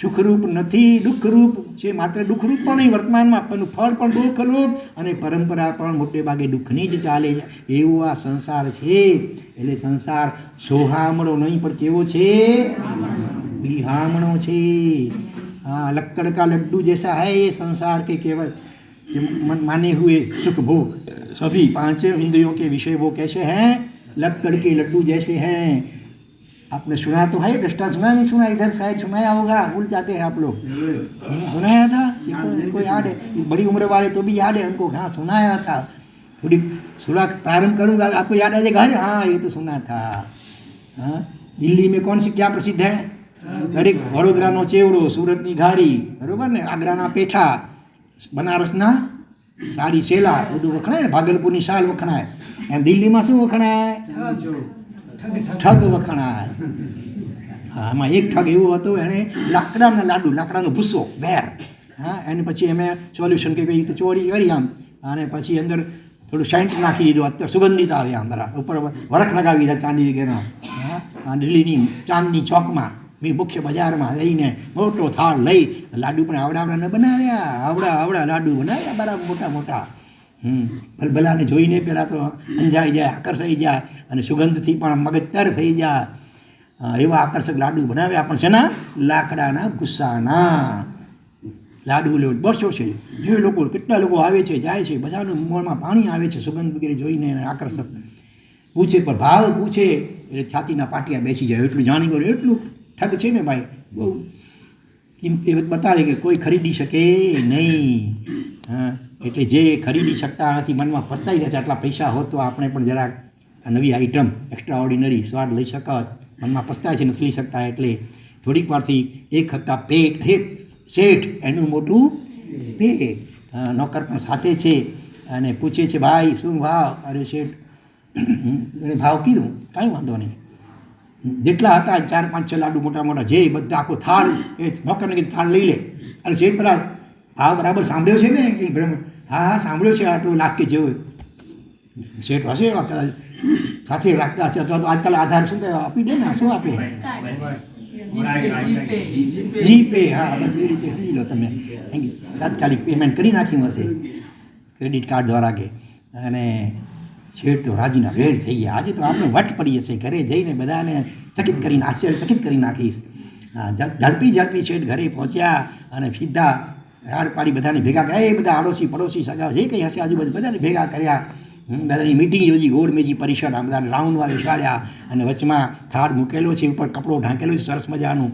સુખરૂપ નથી, દુઃખરૂપ છે. માત્ર દુઃખરૂપ પણ નહીં, વર્તમાનમાં આપણનું ફળ પણ દુઃખરૂપ અને પરંપરા પણ મોટે ભાગે દુઃખની જ ચાલે છે. એવો આ સંસાર છે. એટલે સંસાર સોહામણો નહીં પણ કેવો છે? બિહામણો છે. હા, લક્કડ કા લड्डू जैसा है ये संसार के केवल मन माने हुए सुख भोग सभी 5 इंद्रियों के विषय वो कैसे हैं? लक्कड़ के लड्डू जैसे हैं. आपने सुना तो है, दृष्टांत सुना नहीं सुना? इधर शायद सुनाया होगा, भूल जाते हैं आप लोग. सुनाया था, इनको याद है, बड़ी उम्र वाले तो भी याद है उनको. हाँ, सुनाया था. थोड़ी सुना प्रारंभ करूँगा, आपको याद आ जाएगा. अरे हाँ, ये तो सुना था. हाँ, दिल्ली में कौन सी क्या प्रसिद्ध है? દરેક વડોદરાનો ચેવડો, સુરતની ઘારી, બરાબર ને, આગ્રાના પેઠા, બનારસના સાડી સેલા બધું વખણાય ને, ભાગલપુરની શાલ વખણાય. એમ દિલ્હીમાં શું વખણાય? ઠગ વખણાય. હા, આમાં એક ઠગ એવો હતો, એણે લાકડાના લાડુ, લાકડાનો ભૂસો બેર, હા, એને પછી અમે સોલ્યુશન કે કઈ રીતે ચોરી કરી આમ, અને પછી અંદર થોડું સેન્ટ નાખી દીધું, અત્યારે સુગંધિત આવે આમ, બરાબર ઉપર વરખ લગાવી દીધા ચાંદી વગેરેના. હા, દિલ્હીની ચાંદની ચોકમાં મુખ્ય બજારમાં લઈને મોટો થાળ લઈ લાડુ પણ આવડાને બનાવ્યા, આવડા લાડુ બનાવ્યા, બરાબર મોટા મોટા. ભલભલાને જોઈને પહેલાં તો અંજાઈ જાય, આકર્ષાઈ જાય, અને સુગંધથી પણ મગજ તર થઈ જાય. એવા આકર્ષક લાડુ બનાવ્યા, પણ શેના? લાકડાના ગુસ્સાના લાડુ. બસો છે જે લોકો, કેટલા લોકો આવે છે, જાય છે, બધાનું મોંમાં પાણી આવે છે સુગંધ વગેરે જોઈને, આકર્ષક. પૂછે પણ ભાવ પૂછે એટલે છાતીના પાટિયા બેસી જાય. એટલું જાણી ગયું, એટલું ઠગ છે ને ભાઈ, બહુ કિંમતી બતાવે કે કોઈ ખરીદી શકે નહીં. હા, એટલે જે ખરીદી શકતા નથી, મનમાં પસ્તાઈ રહ્યા છે, આટલા પૈસા હોત તો આપણે પણ જરાક નવી આઈટમ એક્સ્ટ્રા ઓર્ડિનરી સ્વાદ લઈ શકત. મનમાં પસ્તાય છે, નથી લઈ શકતા. એટલે થોડીક વારથી એક હતા પેટ, હે શેઠ, એનું મોટું પેટ. નોકર પણ સાથે છે અને પૂછે છે, ભાઈ શું ભાવ? અરે શેઠ, એને ભાવ કીધું, કાંઈ વાંધો નહીં. જેટલા હતા 4, 5, 6 લાડુ મોટા મોટા, જે બધા આખો થાળ, એ નોકરને કીધું થાળ લઈ લે. અરે શેઠ પેલા હા બરાબર સાંભળ્યો છે ને કંઈ ભ્રમ? હા સાંભળ્યો છે, આટલું લાખ કે જેવું. શેઠ હશે સાથે રાખતા હશે, અથવા તો આજકાલ આધાર શું કહે આપી દે ને, શું આપે? જીપે. હા, બસ એ રીતે સમજી લો તમે, તાત્કાલિક પેમેન્ટ કરી નાખ્યું હશે ક્રેડિટ કાર્ડ દ્વારા કે. અને શેઠ તો રાજીના રેડ થઈ ગયા. આજે તો આપણે વટ પડી જશે, ઘરે જઈને બધાને ચકિત કરીને, આશ્ચર્યચકિત કરી નાખીશ. હા, ઝડપી શેઠ ઘરે પહોંચ્યા અને સીધા રાડ પાડી બધાને ભેગા કર્યા. એ બધા આડોશી પડોશી સગા જે કંઈ હશે આજુબાજુ બધાને ભેગા કર્યા. દાદાની મીટિંગ યોજી, ગોળ મેજી પરિષદ, આમ બધાને રાઉન્ડમાં બેસાડ્યા અને વચમાં થાળ મૂકેલો છે, ઉપર કપડો ઢાંકેલો છે સરસ મજાનું,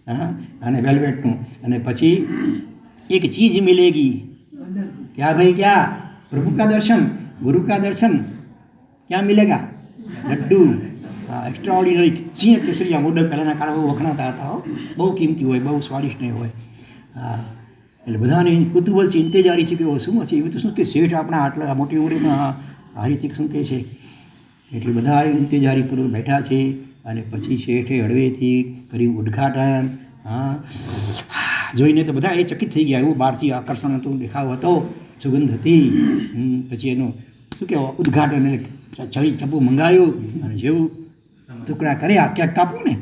હા, અને વેલ્વેટનું. અને પછી એક ચીજ મિલેગી, क्या भाई क्या, प्रभु का दर्शन, गुरु का दर्शन, क्या मिलेगा, लड्डू. एक्स्ट्रा ऑर्डिनरी સિંહ કેસરિયા મોડલ પહેલાંના કાળમાં બહુ વખણાતા હતા હો, બહુ કિંમતી હોય, બહુ સ્વાદિષ્ટ હોય. હા, એટલે બધાને કુતૂહલ છે, ઇંતજારી છે કે શું હશે. એવું તો શું કે શેઠ આપણા આટલા મોટી ઉંમરમાં આ રીતે શું કહે છે. એટલે બધા ઇંતજારીપૂર્વક બેઠા છે. અને પછી શેઠે હળવેથી કર્યું ઉદ્ઘાટન. હા, જોઈને તો બધા એ ચકિત થઈ ગયા. એવું બહારથી આકર્ષણ હતું, દેખાવ હતો, સુગંધ હતી. પછી એનું શું કહેવાય ઉદ્ઘાટન, એટલે છરી ચપ્પુ મંગાવ્યું અને જેવું ટુકડા કર્યા. ક્યાંક કાપો ને,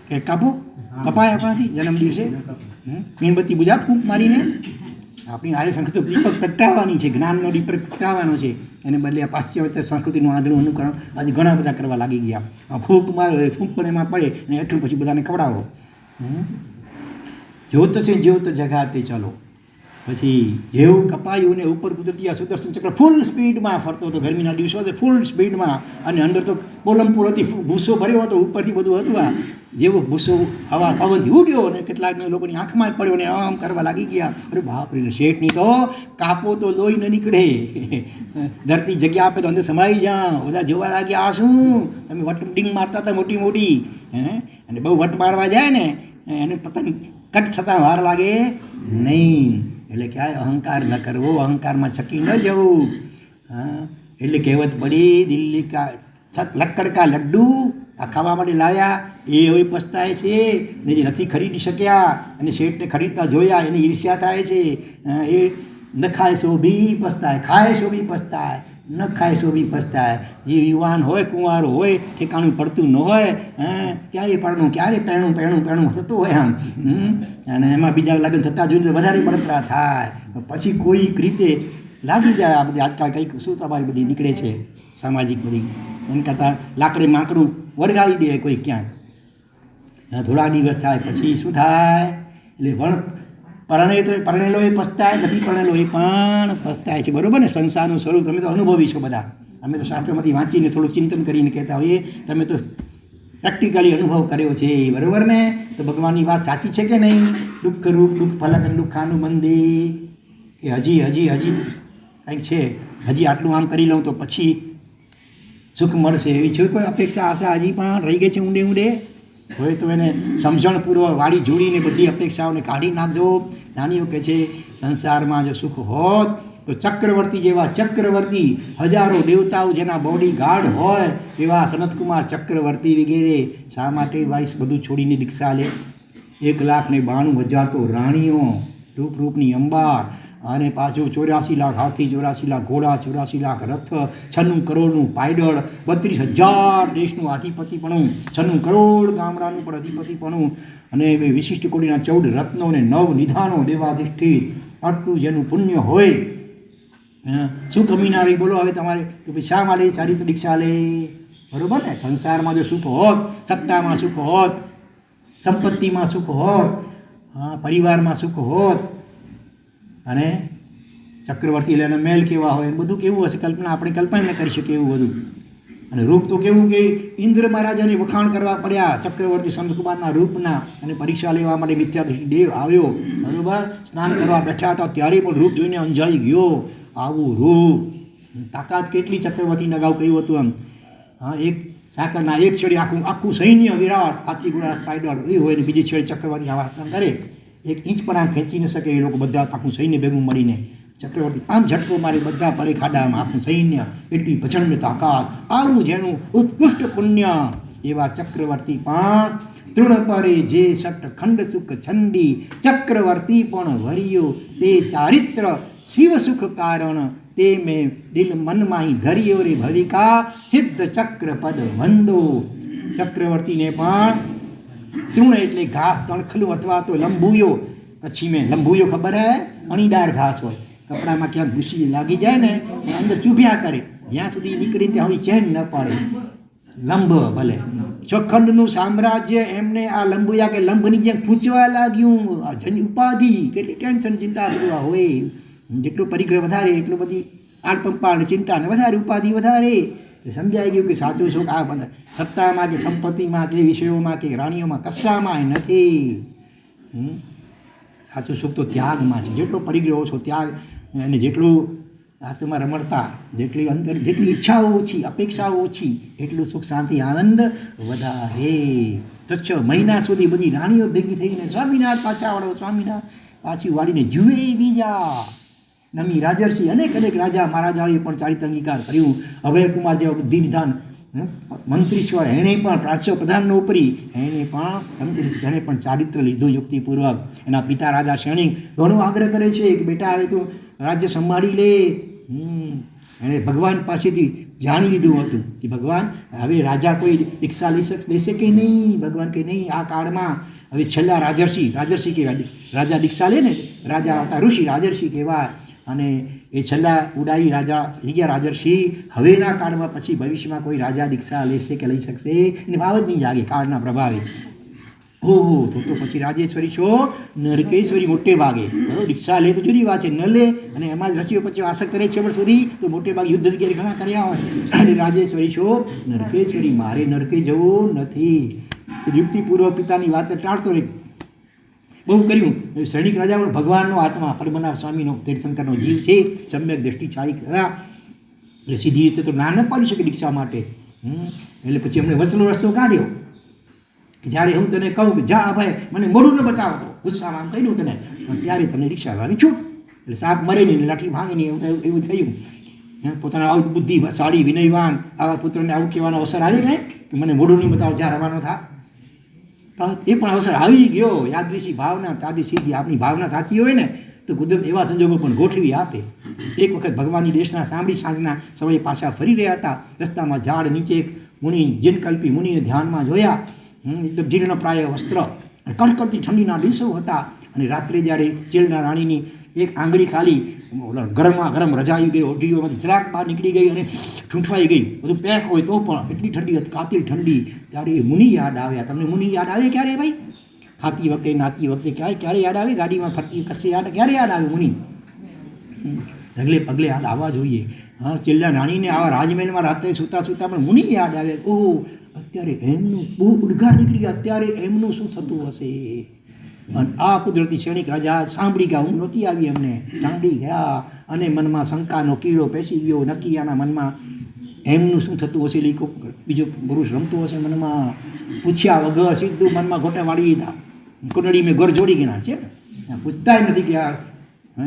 ક્યાંક કાપો, કપાય આપણાથી જન્મ દિવસે. મીણબત્તી બુઝા ફૂંક મારીને આપણી આર્ય સંસ્કૃતિ દીપક પ્રગટાવવાની છે, જ્ઞાનનો દીપક પ્રગટાવવાનો છે. એને બદલે આ પાશ્ચાત્ય સંસ્કૃતિનું આંધળું અનુકરણ આજે ઘણા બધા કરવા લાગી ગયા. ફૂંક મારો, ફૂંક પણ એમાં પડે ને એટલું પછી બધાને ખવડાવો. જ્યોત છે જ્યોત જગાતે ચલો. પછી જેવું કપાયું ને ઉપર કુદરતી આ સુદર્શન ચક્ર ફૂલ સ્પીડમાં ફરતો હતો. ગરમીના દિવસો હતો, ફૂલ સ્પીડમાં. અને અંદર તો પોલમપોલ હતી, ભૂસો ભર્યો હતો, ઉપરથી બધું હતું. આ જેવો ભૂસો હવા પવનથી ઉડ્યો અને કેટલાક લોકોની આંખમાં જ પડ્યો ને આમ કરવા લાગી ગયા. અરે બાપરે, શેઠની તો કાપો તો લોહી ન નીકળે. ધરતી જગ્યા આપે તો અંદર સમાઈ જાઓ. બધા જોવા લાગ્યા, આ શું તમે વટ ડીંગ મારતા હતા મોટી મોટી, અને બહુ વટ મારવા જાય ને એને પતંગ કટ થતાં વાર લાગે નહીં. એટલે ક્યાંય અહંકાર ન કરવો, અહંકારમાં છકી ન જવું. હા, એટલે કહેવત પડી, દિલ્હી કા લક્કડ કા લડ્ડુ આ ખાવા માટે લાવ્યા એ હવે પસ્તાય છે ને જે નથી ખરીદી શક્યા અને શેઠને ખરીદતા જોયા એની ઈર્ષ્યા થાય છે. એ ન ખાય સો બી પસ્તાય, ખાય સો બી પસ્તાય, ન ખાય સો બી પસ્તાય. જે યુવાન હોય, કુંવારો હોય, ઠેકાણું પડતું ન હોય, ક્યારે પડનું ક્યારે પહેણું પહેણું પહેણું થતું હોય આમ. અને એમાં બીજા લગ્ન થતાં જોઈને વધારે બળતરા થાય. પછી કોઈક રીતે લાગી જાય. આ બધી આજકાલ કંઈક શું તમારી બધી નીકળે છે સામાજિક બધી, એમ કરતાં લાકડે માંકડું વળગાવી દે કોઈ ક્યાંક. થોડા દિવસ થાય પછી શું થાય, એટલે પરણેલો એ પસ્તાય, નથી પરણેલો એ પણ પસ્તાય છે. બરાબર ને? સંસારનું સ્વરૂપ તમે તો અનુભવી છો બધા. અમે તો શાસ્ત્રમાંથી વાંચીને થોડું ચિંતન કરીને કહેતા હોઈએ, તમે તો પ્રેક્ટિકલી અનુભવ કર્યો છે. બરાબર ને? તો ભગવાનની વાત સાચી છે કે નહીં? દુઃખ રૂપ દુઃખ ફલક દુઃખાનું મંદિર, કે હજી હજી હજી કંઈક છે, હજી આટલું આમ કરી લઉં તો પછી સુખ મળશે. એવી છે કોઈ અપેક્ષા આશા હજી પણ રહી ગઈ છે ઊંડે ઊંડે? હોય તો એને સમજણપૂર્વક વાળી જોડીને બધી અપેક્ષાઓને કાઢી નાખજો. નાનીઓ કહે છે સંસારમાં જો સુખ હોત તો ચક્રવર્તી જેવા ચક્રવર્તી, હજારો દેવતાઓ જેના બોડી ગાર્ડ હોય એવા સનતકુમાર ચક્રવર્તી વગેરે શા માટે વાઈસ બધું છોડીને દીક્ષા લે? 1,92,000 તો રાણીઓ, રૂપ રૂપની અંબાર, અને પાછું 84 લાખ હાથી, 84 લાખ ઘોડા, 84 લાખ રથ, 96 કરોડનું પાયદળ, 32,000 દેશનું અધિપતિપણું, 96 કરોડ ગામડાનું પણ અધિપતિપણું, અને વિશિષ્ટ કોટીના 14 રત્નો અને 9 નિધાનો દેવાધિષ્ઠિત. આટલું જેનું પુણ્ય હોય, શું કમી ના રહી બોલો હવે તમારે? તો ભાઈ શા માટે સારી તો દીક્ષા લે? બરાબર ને? સંસારમાં જો સુખ હોત, સત્તામાં સુખ હોત, સંપત્તિમાં સુખ હોત, પરિવારમાં સુખ હોત, અને ચક્રવર્તી એટલે મહેલ કેવા હોય, બધું કેવું હશે, કલ્પના આપણે કલ્પના ન કરી શકીએ એવું બધું. અને રૂપ તો કેવું કે ઇન્દ્ર મહારાજાને વખાણ કરવા પડ્યા ચક્રવર્તી સંતકુમારના રૂપના, અને પરીક્ષા લેવા માટે મિથ્યાદૃષ્ટિ દેવ આવ્યો. બરાબર? સ્નાન કરવા બેઠા હતા ત્યારે પણ રૂપ જોઈને અંજાઈ ગયો. આવું રૂપ, તાકાત કેટલી ચક્રવર્તીને અગાઉ કહ્યું હતું એમ. એક સાકરના એક છેડે આખું સૈન્ય વિરાટ, હાથી ઘોડા પાયદળ એ હોય ને બીજી છેડે ચક્રવર્તી આવા કરે. 1 ઇંચ પણ આમ ખેંચી ન શકે એ લોકો બધા, આખું સૈન્ય ભેગું મળીને. ચક્રવર્તી આમ ઝટકો મારી બધા પડે ખાડામાં, આખું સૈન્ય, એટલી પ્રચંડ તાકાત. આવું જેનું ઉત્કૃષ્ટ પુણ્ય એવા ચક્રવર્તી પણ તૃણ પરે જે સટ ખંડ સુખ છંડી, ચક્રવર્તી પણ વર્યો તે ચારિત્ર શિવ સુખ કારણ, તે મેં દિલ મનમાહી ધર્યો રે ભવિકા, સિદ્ધ ચક્ર પદ વંદો. ચક્રવર્તીને પણ તૃણ એટલે ઘાસ, તણખલું અથવા તો લંબુયો. કચ્છી મેં લંબુયો ખબર હે? અણીદાર ઘાસ હોય, કપડામાં ક્યાંક ઘૂસી લાગી જાય ને અંદર ચૂભ્યા કરે, જ્યાં સુધી નીકળીને ત્યાં સુધી ચેન ન પડે. લંબ ભલે ચોખંડનું સામ્રાજ્ય એમને આ લંબુયા કે લંબની જેમ ખૂંચવા લાગ્યું. આ ઉપાધિ, કેટલી ટેન્શન ચિંતા બધું હોય. જેટલું પરિગ્રહ વધારે એટલું બધી આડપંપાળ ચિંતા ને વધારે ઉપાધિ વધારે. સમજાઈ ગયું કે સાચું સુખ આ બધા સત્તામાં કે સંપત્તિમાં કે વિષયોમાં કે રાણીઓમાં કશામાં નથી. સાચું સુખ તો ત્યાગમાં છે. જેટલો પરિગ્રહ ઓછો ત્યાગ અને જેટલું આત્મા રમણતા, જેટલી અંદર જેટલી ઈચ્છાઓ ઓછી, અપેક્ષાઓ ઓછી, એટલું સુખ શાંતિ આનંદ વધારે. તો 6 મહિના સુધી બધી રાણીઓ ભેગી થઈને સ્વામિનારાયણ પાછા વાળો, સ્વામિનારાયણ પાછી વાળીને જુએ બીજા. નમી રાજર્ષિ અનેક રાજા મહારાજાઓએ પણ ચારિત્ર અંગીકાર કર્યું. અભયકુમાર જેવા બુદ્ધિ વિધાન મંત્રીશ્વર એણે પણ પ્રાચ્ય પ્રધાનનો ઉપરી એણે પણ ચારિત્ર લીધું યુક્તિપૂર્વક. એના પિતા રાજા શ્રેણી ઘણો આગ્રહ કરે છે કે બેટા હવે તું રાજ્ય સંભાળી લે. એણે ભગવાન પાસેથી જાણી લીધું હતું કે ભગવાન હવે રાજા કોઈ દીક્ષા લેશે કે નહીં. ભગવાન કે નહીં, આ કાળમાં હવે છેલ્લા રાજર્ષિ કહેવાય. રાજા દીક્ષા લે ને, રાજા ઋષિ રાજર્ષિ કહેવાય. અને એ છેલ્લા ઉડાઈ રાજા થઈ ગયા રાજર્ષિ. હવેના કાળમાં પછી ભવિષ્યમાં કોઈ રાજા દીક્ષા લેશે કે લઈ શકશે એને ભાવ જ નહીં જાગે કાળના પ્રભાવે. ઓહો, તો પછી રાજેશ્વરી છો નરકેશ્વરી મોટે ભાગે. બરાબર, દીક્ષા લે તો જુદી વાત છે, ન લે અને એમાં જ રચીઓ પછી આસક્ત રહે છેવટ સુધી તો મોટે ભાગે યુદ્ધ વગેરે ઘણા કર્યા હોય. અને રાજેશ્વરી છો નરકેશ્વરી, મારે નરકે જવું નથી. યુક્તિપૂર્વક પિતાની વાત ટાળતો રહે. બહુ કર્યું. સૈનિક રાજા પણ ભગવાનનો આત્મા પરમનાભ સ્વામીનો તીર્થંકરનો જીવ છે. સમ્યક દ્રષ્ટિ છાઈ ખરા એટલે સીધી રીતે તો ના ન પાડી શકે દીક્ષા માટે. એટલે પછી એમણે વચલો રસ્તો કાઢ્યો. જ્યારે હું તને કહું કે જા ભાઈ મને મોઢું ન બતાવતો, ગુસ્સામાં આમ કહી દઉં તને, ત્યારે તમને દીક્ષા લેવાની છૂટ. એટલે સાપ મરે નહીં, લાઠી ભાંગે નહીં, એવું થયું. પોતાના આવું બુદ્ધિ સાડી વિનયવાન આવા પુત્રને આવું કહેવાનો અવસર આવી ગયો કે મને મોઢું નહીં બતાવો, જ્યાં રવાનો થા. એ પણ અવસર આવી ગયો. યાદૃશી ભાવના તાદી સીધી. આપણી ભાવના સાચી હોય ને તો કુદરત એવા સંજોગો પણ ગોઠવી આપે. એક વખત ભગવાનની દેશના સાંભળી સાંજના સમયે પાછા ફરી રહ્યા હતા. રસ્તામાં ઝાડ નીચે એક મુનિ જીનકલ્પી મુનિને ધ્યાનમાં જોયા. એકદમ જીર્ણ પ્રાય વસ્ત્ર, કડકડતી ઠંડીના દિવસો હતા. અને રાત્રે જ્યારે ચેલના રાણીની એક આંગળી ખાલી ગરમ રજાઈ ગઈ, ઓઢીઓમાંથી જરાક બહાર નીકળી ગઈ અને ઠૂંઠવાઈ ગઈ, બધું પેક હોય તો પણ એટલી ઠંડી હતી, કાતિલ ઠંડી. ત્યારે એ મુનિ યાદ આવ્યા. તમને મુનિ યાદ આવે ક્યારે ભાઈ? ખાતી વખતે, નાતી વખતે ક્યારે યાદ આવે? ગાડીમાં ફરતી કચ્છે ક્યારે યાદ આવે મુનિ? ઢગલે પગલે યાદ આવવા જોઈએ. હા, ચેલના રાણીને આવા રાજમહેલમાં રાત્રે સૂતા પણ મુનિ યાદ આવે. ઓહ, અત્યારે એમનું બહુ ઉદ્ગાર નીકળી ગયા, અત્યારે એમનું શું થતું હશે? અને આ કુદરતી ક્ષણિક રાજા સાંભળી ગયા, હું નહોતી આવી, એમને સાંભળી ગયા. અને મનમાં શંકાનો કીડો પેસી ગયો. નકીયાના મનમાં એમનું શું થતું હશે? લીકો બીજો પુરુષ રમતો હશે મનમાં. પૂછ્યા વગર સીધું મનમાં ગોટા વાળી દીધા. કુંડળી મેં ઘર જોડી ગયા છે ને, પૂછતા નથી કે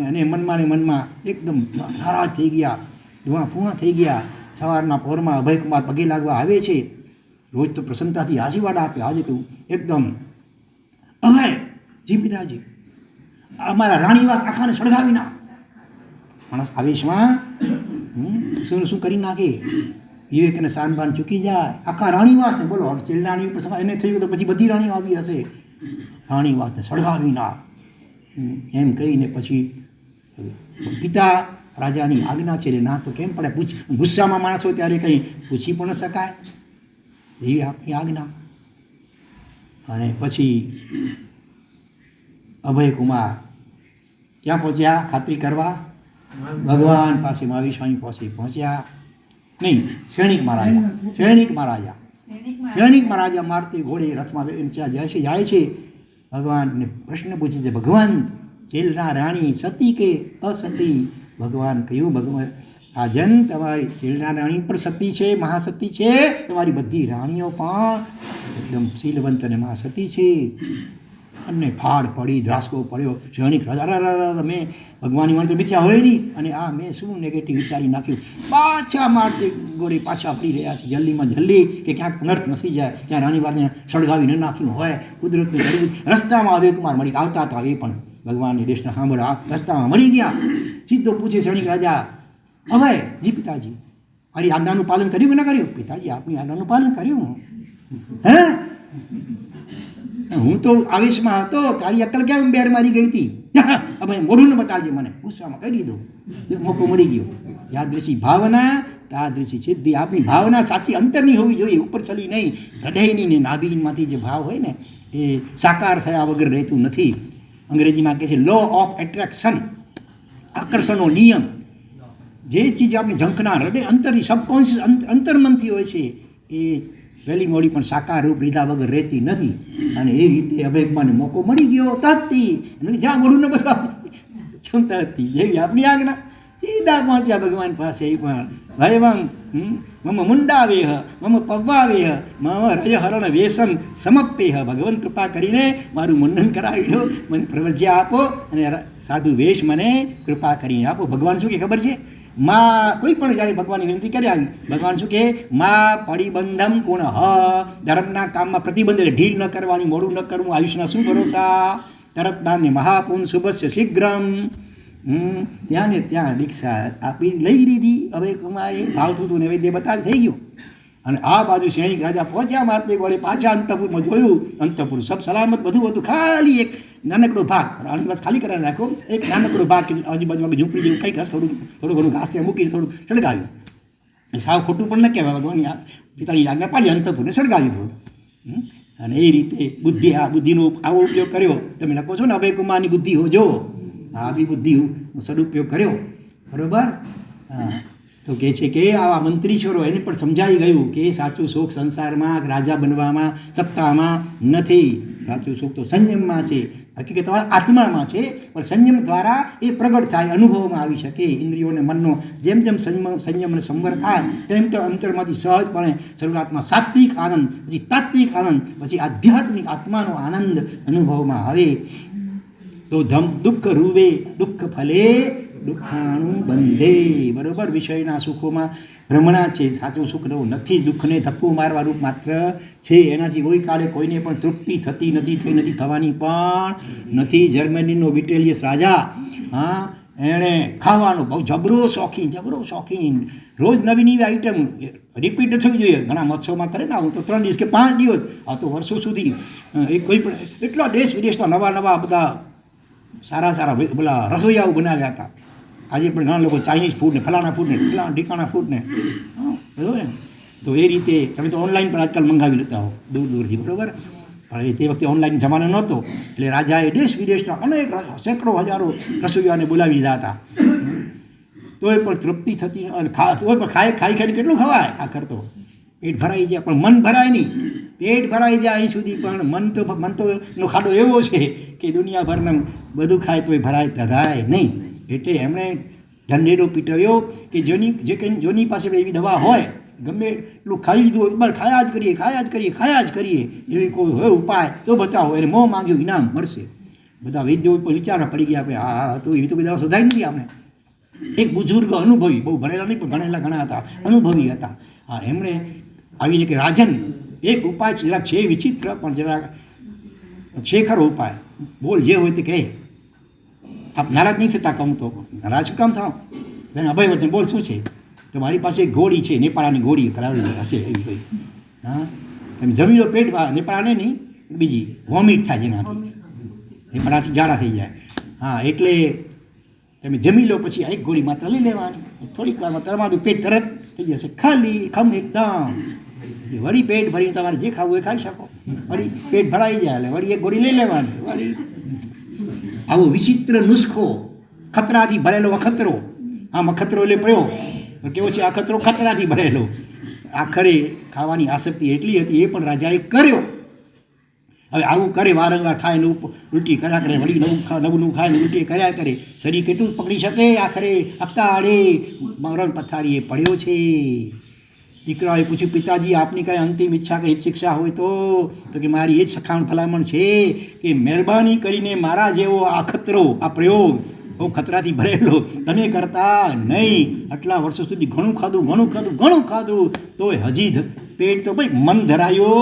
અને મનમાં ને મનમાં એકદમ નારાજ થઈ ગયા, ધુઆ ફુઆ થઈ ગયા. સવારના પહોરમાં અભયકુમાર પગે લાગવા આવે છે. રોજ તો પ્રસન્નતાથી આશીર્વાદ આપે, આજે કહ્યું એકદમ અભય જી પિતાજી, અમારા રાણીવાસ આખાને સળગાવી ના. માણસ આવેશમાં શું કરી નાખે. વિવેક અને શાનબાન ચૂકી જાય. આખા રાણીવાસને બોલો, ચેલ રાણી ઉપર એને થયું તો પછી બધી રાણીઓ આવી હશે. રાણીવાસને સળગાવી ના એમ કહીને પછી પિતા રાજાની આજ્ઞા છે એટલે ના તો કેમ પડે? ગુસ્સામાં માણસ હોય ત્યારે કંઈ પૂછી પણ શકાય, એવી આપણી આજ્ઞા. અને પછી અભયકુમાર ક્યાં પહોંચ્યા? ખાતરી કરવા ભગવાન પાસે, મહાવીર સ્વામી પાસે પહોંચ્યા. નહીં, સૈનિક મહારાજા મારતી ઘોડે રથમાં જાય છે. ભગવાનને પ્રશ્ન પૂછે છે, ભગવાન ચેલના રાણી સતી કે અસતી? ભગવાન કહ્યું, ભગવાન રાજન તમારી ચેલના રાણી પણ સતી છે, મહાસતી છે. તમારી બધી રાણીઓ પણ એકદમ શીલવંત અને મહાસતી છે. અને ફાડ પડી, ધ્રાસકો પડ્યો. સૈનિક રાજા મેં ભગવાનની વાણી તો મિથ્યા હોય નહીં, અને આ મેં શું નેગેટિવ વિચારી નાખ્યું. પાછા મારતી ગોળી પાછા ફરી રહ્યા છે, જલ્દીમાં જલ્દી કે ક્યાંક અનર્થ નથી જાય, ત્યાં રાણીવારને સળગાવી ન નાખ્યું હોય. કુદરતનું રસ્તામાં અભયકુમાર મળી આવતા હતા. એ પણ ભગવાનની દેશના સાંભળવા રસ્તામાં મળી ગયા. સીધો પૂછે સૈનિક રાજા, અભય જી પિતાજી, મારી આજ્ઞાનું પાલન કર્યું કે ન કર્યું? પિતાજી આપની આજ્ઞાનું પાલન કર્યું. હે, હું તો આવેશમાં હતો, તારી અક્કલ કેમ બેર મારી ગઈ હતી? હવે મોઢું ન બતાવજે મને, ગુસ્સામાં કહી દીધું. મોકો મળી ગયો. યાદૃશી ભાવના તાદૃશી સિદ્ધિ. આપણી ભાવના સાચી અંતરની હોવી જોઈએ, ઉપર ચલી નહીં. હૃદયની ને નાભીમાંથી જે ભાવ હોય ને એ સાકાર થયા વગર રહેતું નથી. અંગ્રેજીમાં કહે છે લો ઓફ એટ્રેક્શન, આકર્ષણનો નિયમ. જે ચીજ આપણે ઝંખના હૃદય અંતરથી સબકોન્શિયસ અંતર્મનથી હોય છે એ વહેલી મોડી પણ સાકાર રૂપ લીધા વગર રહેતી નથી. અને એ રીતે અભેગમાને મોકો મળી ગયો તત્તી જ્યાં મોડું ન બતાવતી ક્ષમતા હતી જેવી આપણી આજ્ઞા સીધા પહોંચ્યા ભગવાન પાસે. એ પણ ભયવંગ મમ મુંડાવેહ મમ પવ્વાવેહ મમ રજહરણ વેસમ સમપ્યેહ. ભગવાન કૃપા કરીને મારું મુંડન કરાવી દો, મને પ્રવજ્યા આપો અને સાધુ વેશ મને કૃપા કરીને આપો. ભગવાન શું કે ખબર છે? માં કોઈ પણ જ્યારે ભગવાનની વિનંતી કરી આવી, ભગવાન શું કહે? માં પરિબંધમ કોણ ધર્મના કામમાં પ્રતિબંધ એટલે ઢીલ ન કરવાની, મોડું ન કરવું, આયુષ્યના શું ભરોસા, તરત દાનને મહાપુન શુભસ્ય શીઘ્રમ. ત્યાં ને ત્યાં દીક્ષા આપી લઈ લીધી. હવે કુમારે ભાવતું હતું નૈવેદ્ય બતાવી થઈ ગયું. અને આ બાજુ સૈનિક રાજા પહોંચ્યા મારતે વડે પાછા અંતપુરમાં જોયું. અંતપુર સબ સલામત બધું હતું, ખાલી એક નાનકડો ભાગ આની બસ ખાલી કરીને રાખો, એક નાનકડો ભાગ આજુબાજુમાં ઝૂંપડી જેવું કંઈક થોડું ઘણું ઘાસ ત્યાં મૂકીને થોડું સળગાવ્યું. સાવ ખોટું પણ ન કહેવાય, ભગવાનની પિતાની આજ્ઞા પાડી અંતપુરને સળગાવ્યું થોડું. અને એ રીતે બુદ્ધિ આ બુદ્ધિનો આવો ઉપયોગ કર્યો. તમે લખો છો ને અભયકુમારની બુદ્ધિ હોજો, આવી બુદ્ધિનો સદુપયોગ કર્યો. બરાબર. હા, તો કહે છે કે આવા મંત્રીશ્વરો એને પણ સમજાઈ ગયું કે સાચું સુખ સંસારમાં રાજા બનવામાં સત્તામાં નથી. સાચું સુખ તો સંયમમાં છે, હકીકત તમારા આત્મામાં છે. પણ સંયમ દ્વારા એ પ્રગટ થાય, અનુભવમાં આવી શકે. ઇન્દ્રિયોને મનનો જેમ જેમ સંયમ અને સંવર થાય તેમ તેમ અંતરમાંથી સહજપણે શરૂઆતમાં સાત્વિક આનંદ, પછી તાત્વિક આનંદ, પછી આધ્યાત્મિક આત્માનો આનંદ અનુભવમાં આવે. તો દુઃખ રૂવે દુઃખ ફલે દુઃખાણું બંધે. બરાબર. વિષયના સુખોમાં ભ્રમણા છે, સાચું સુખ રહું નથી. દુઃખને ધક્કો મારવાનું માત્ર છે. એનાથી કોઈ કાળે કોઈને પણ તૃપ્તિ થતી નથી, થઈ નથી, થવાની પણ નથી. જર્મનીનો વિટેલિયસ રાજા, હા, એણે ખાવાનો બહુ જબરો શોખીન, રોજ નવી નવી આઈટમ રિપીટ થવી જોઈએ. ઘણા મહોત્સવમાં કરે ને, હું તો 3 દિવસ કે 5 દિવસ, આ તો વર્ષો સુધી એ કોઈ પણ એટલા દેશ વિદેશના નવા બધા સારા પેલા રસોઈયાઓ બનાવ્યા હતા. આજે પણ ઘણા લોકો ચાઇનીઝ ફૂડ ને ફલાણા ફૂડ ને ફલાણા ઢીકાણા ફૂડ ને બધું ને. તો એ રીતે તમે તો ઓનલાઈન પણ આજકાલ મંગાવી લેતા હો દૂરથી. બરાબર. પણ તે વખતે ઓનલાઈન જમાનો નહોતો, એટલે રાજાએ દેશ વિદેશના અનેક સેંકડો હજારો રસોઈયાને બોલાવી લીધા હતા. તોય પણ તૃપ્તિ થતી અને તોય પણ ખાઈ કેટલું ખવાય? આ કરતો પેટ ભરાઈ જાય પણ મન ભરાય નહીં. પેટ ભરાઈ જાય અહીં સુધી, પણ મન તો નો ખાડો એવો છે કે દુનિયાભરના બધું ખાય તોય ભરાય તધાય નહીં. એટલે એમણે ઢંઢેરો પીટવ્યો કે જોની પાસે એવી દવા હોય, ગમે એટલું ખાઈ લીધું બસ ખાયા જ કરીએ એવી કોઈ હોય ઉપાય તો બતાવો. એને મોં માંગ્યું ઇનામ મળશે. બધા વૈદ્યો પણ વિચારમાં પડી ગયા આપણે હા તો એવી તો કોઈ દવા શોધાઈ નથી આપણે. એક બુઝુર્ગ અનુભવી, બહુ ભણેલા નહીં પણ ભણેલા ઘણા હતા, અનુભવી હતા. હા, એમણે આવીને કે રાજન એક ઉપાય છે, જરાક છે વિચિત્ર પણ જરાક છે ખરો ઉપાય, બોલ જે હોય તે કહે. આપ નારાજ નહીં થતા? કહું તો નારાજ શું કામ થાવ? અભય વચન બોલ શું છે? તો મારી પાસે એક ઘોડી છે, નેપાળાની ઘોડી કરાવેલી હશે એવી હોય. હા, તમે જમી લો પેટ, નેપાળાને નહીં બીજી વોમિટ થાય જેનાથી, નેપાળાથી ઝાડા થઈ જાય. હા, એટલે તમે જમી લો પછી એક ગોળી માત્ર લઈ લેવાની, થોડીક વારમાં તમારું પેટ તરત થઈ જશે ખાલી ખમ એકદમ. વળી પેટ ભરીને તમારે જે ખાવું એ ખાઈ શકો. વળી પેટ ભરાઈ જાય એટલે વળી એક ગોળી લઈ લેવાની. વળી આવો વિચિત્ર નુસ્ખો, ખતરાથી ભરેલો અખતરો. આમ અખતરો એટલે પ્રયોગ કેવો છે? અખતરો ખતરાથી ભરેલો. આખરે ખાવાની આસક્તિ એટલી હતી એ પણ રાજાએ કર્યો. હવે આવું કરે, વારંવાર ખાય ને ઉલટી કર્યા કરે, વળી નવું ખાય ને ઉલટી કર્યા કરે, શરીર કેટલું પકડી શકે? આખરે અકાળે મરણ પથારીએ પડ્યો છે. દીકરાએ પૂછ્યું, પિતાજી આપની કાંઈ અંતિમ ઈચ્છા કે હિત શિક્ષા હોય તો કે મારી એ જ સખાણ ભલામણ છે કે મહેરબાની કરીને મારા જેવો આ ખતરો, આ પ્રયોગ બહુ ખતરાથી ભરેલો તમે કરતા નહીં. આટલા વર્ષો સુધી ઘણું ખાધું તોય હજી પેટ તો ભાઈ મન ધરાયો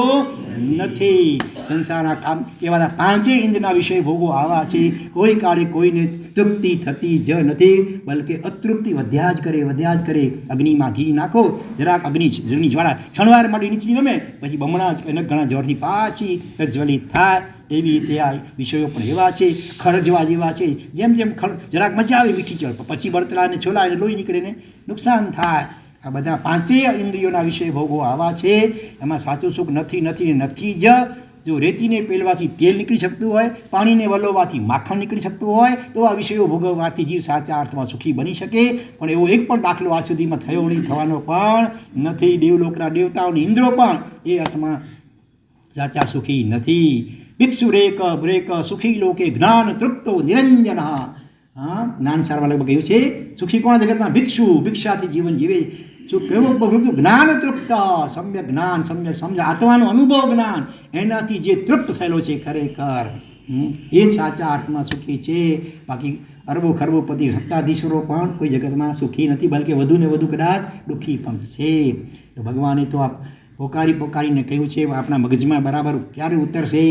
નથી. સંસારના કામ કેવાના 5 ઇન્દ્રના વિષય ભોગો આવા છે, કોઈ કાળે કોઈને તૃપ્તિ થતી જ નથી, બલકે અતૃપ્તિ વધ્યા જ કરે. અગ્નિમાં ઘી નાખો, જરાક અગ્નિની જ્વાળા છણવાર માંડી નીચી રમે, પછી બમણા જ ઘણા જોરથી પાછી પ્રજ્વલિત થાય. એવી રીતે આ વિષયો પણ એવા છે, ખરજવા જેવા છે. જેમ જરાક મજા આવે મીઠી ચડ, પછી બળતરાને છોલા અને લોહી નીકળે ને નુકસાન થાય. આ બધા 5 ઇન્દ્રિયોના વિષય ભોગો આવા છે. એમાં સાચું સુખ નથી જ જો રેતીને પેલવાથી તેલ નીકળી શકતું હોય, પાણીને વલોવાથી માખણ નીકળી શકતું હોય, તો આ વિષયો ભોગવવાથી જીવ સાચા અર્થમાં સુખી બની શકે. પણ એવો એક પણ દાખલો આજ સુધીમાં થયો નહીં, થવાનો પણ નથી. દેવલોકના દેવતાઓની ઇન્દ્રો પણ એ અર્થમાં સાચા સુખી નથી. ભિક્ષુરેક બ્રેક સુખી લોકે જ્ઞાન તૃપ્તો નિરંજન. હા, જ્ઞાન સારવાળા કહ્યું છે સુખી કોણ જગતમાં? ભિક્ષુ, ભિક્ષાથી જીવન જીવે. શું કેવું પગલું? જ્ઞાન તૃપ્ત, સમ્યક જ્ઞાન, સમ્યક સમજ, આત્માનો અનુભવ જ્ઞાન, એનાથી જે તૃપ્ત થયેલો છે ખરેખર એ જ સાચા અર્થમાં સુખી છે. બાકી અરબો ખરબોપતિ સત્તાધીશરો પણ કોઈ જગતમાં સુખી નથી, બલકે વધુ ને વધુ કદાચ દુઃખી પણ છે. તો ભગવાને તો આ પોકારીને કહ્યું છે, આપણા મગજમાં બરાબર ક્યારે ઉતરશે?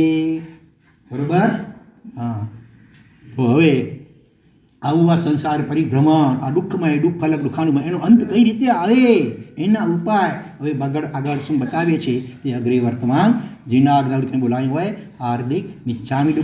બરાબર. હા, તો હવે આવું આ સંસાર પરિભ્રમણ, આ દુઃખમય, દુઃખ અલગ દુઃખાનું, એનો અંત કઈ રીતે આવે, એના ઉપાય હવે આગળ શું બતાવે છે તે અગ્રે વર્તમાન જીનાગ્રહ બોલાવી હોય હાર્દિક મિચ્છામિ.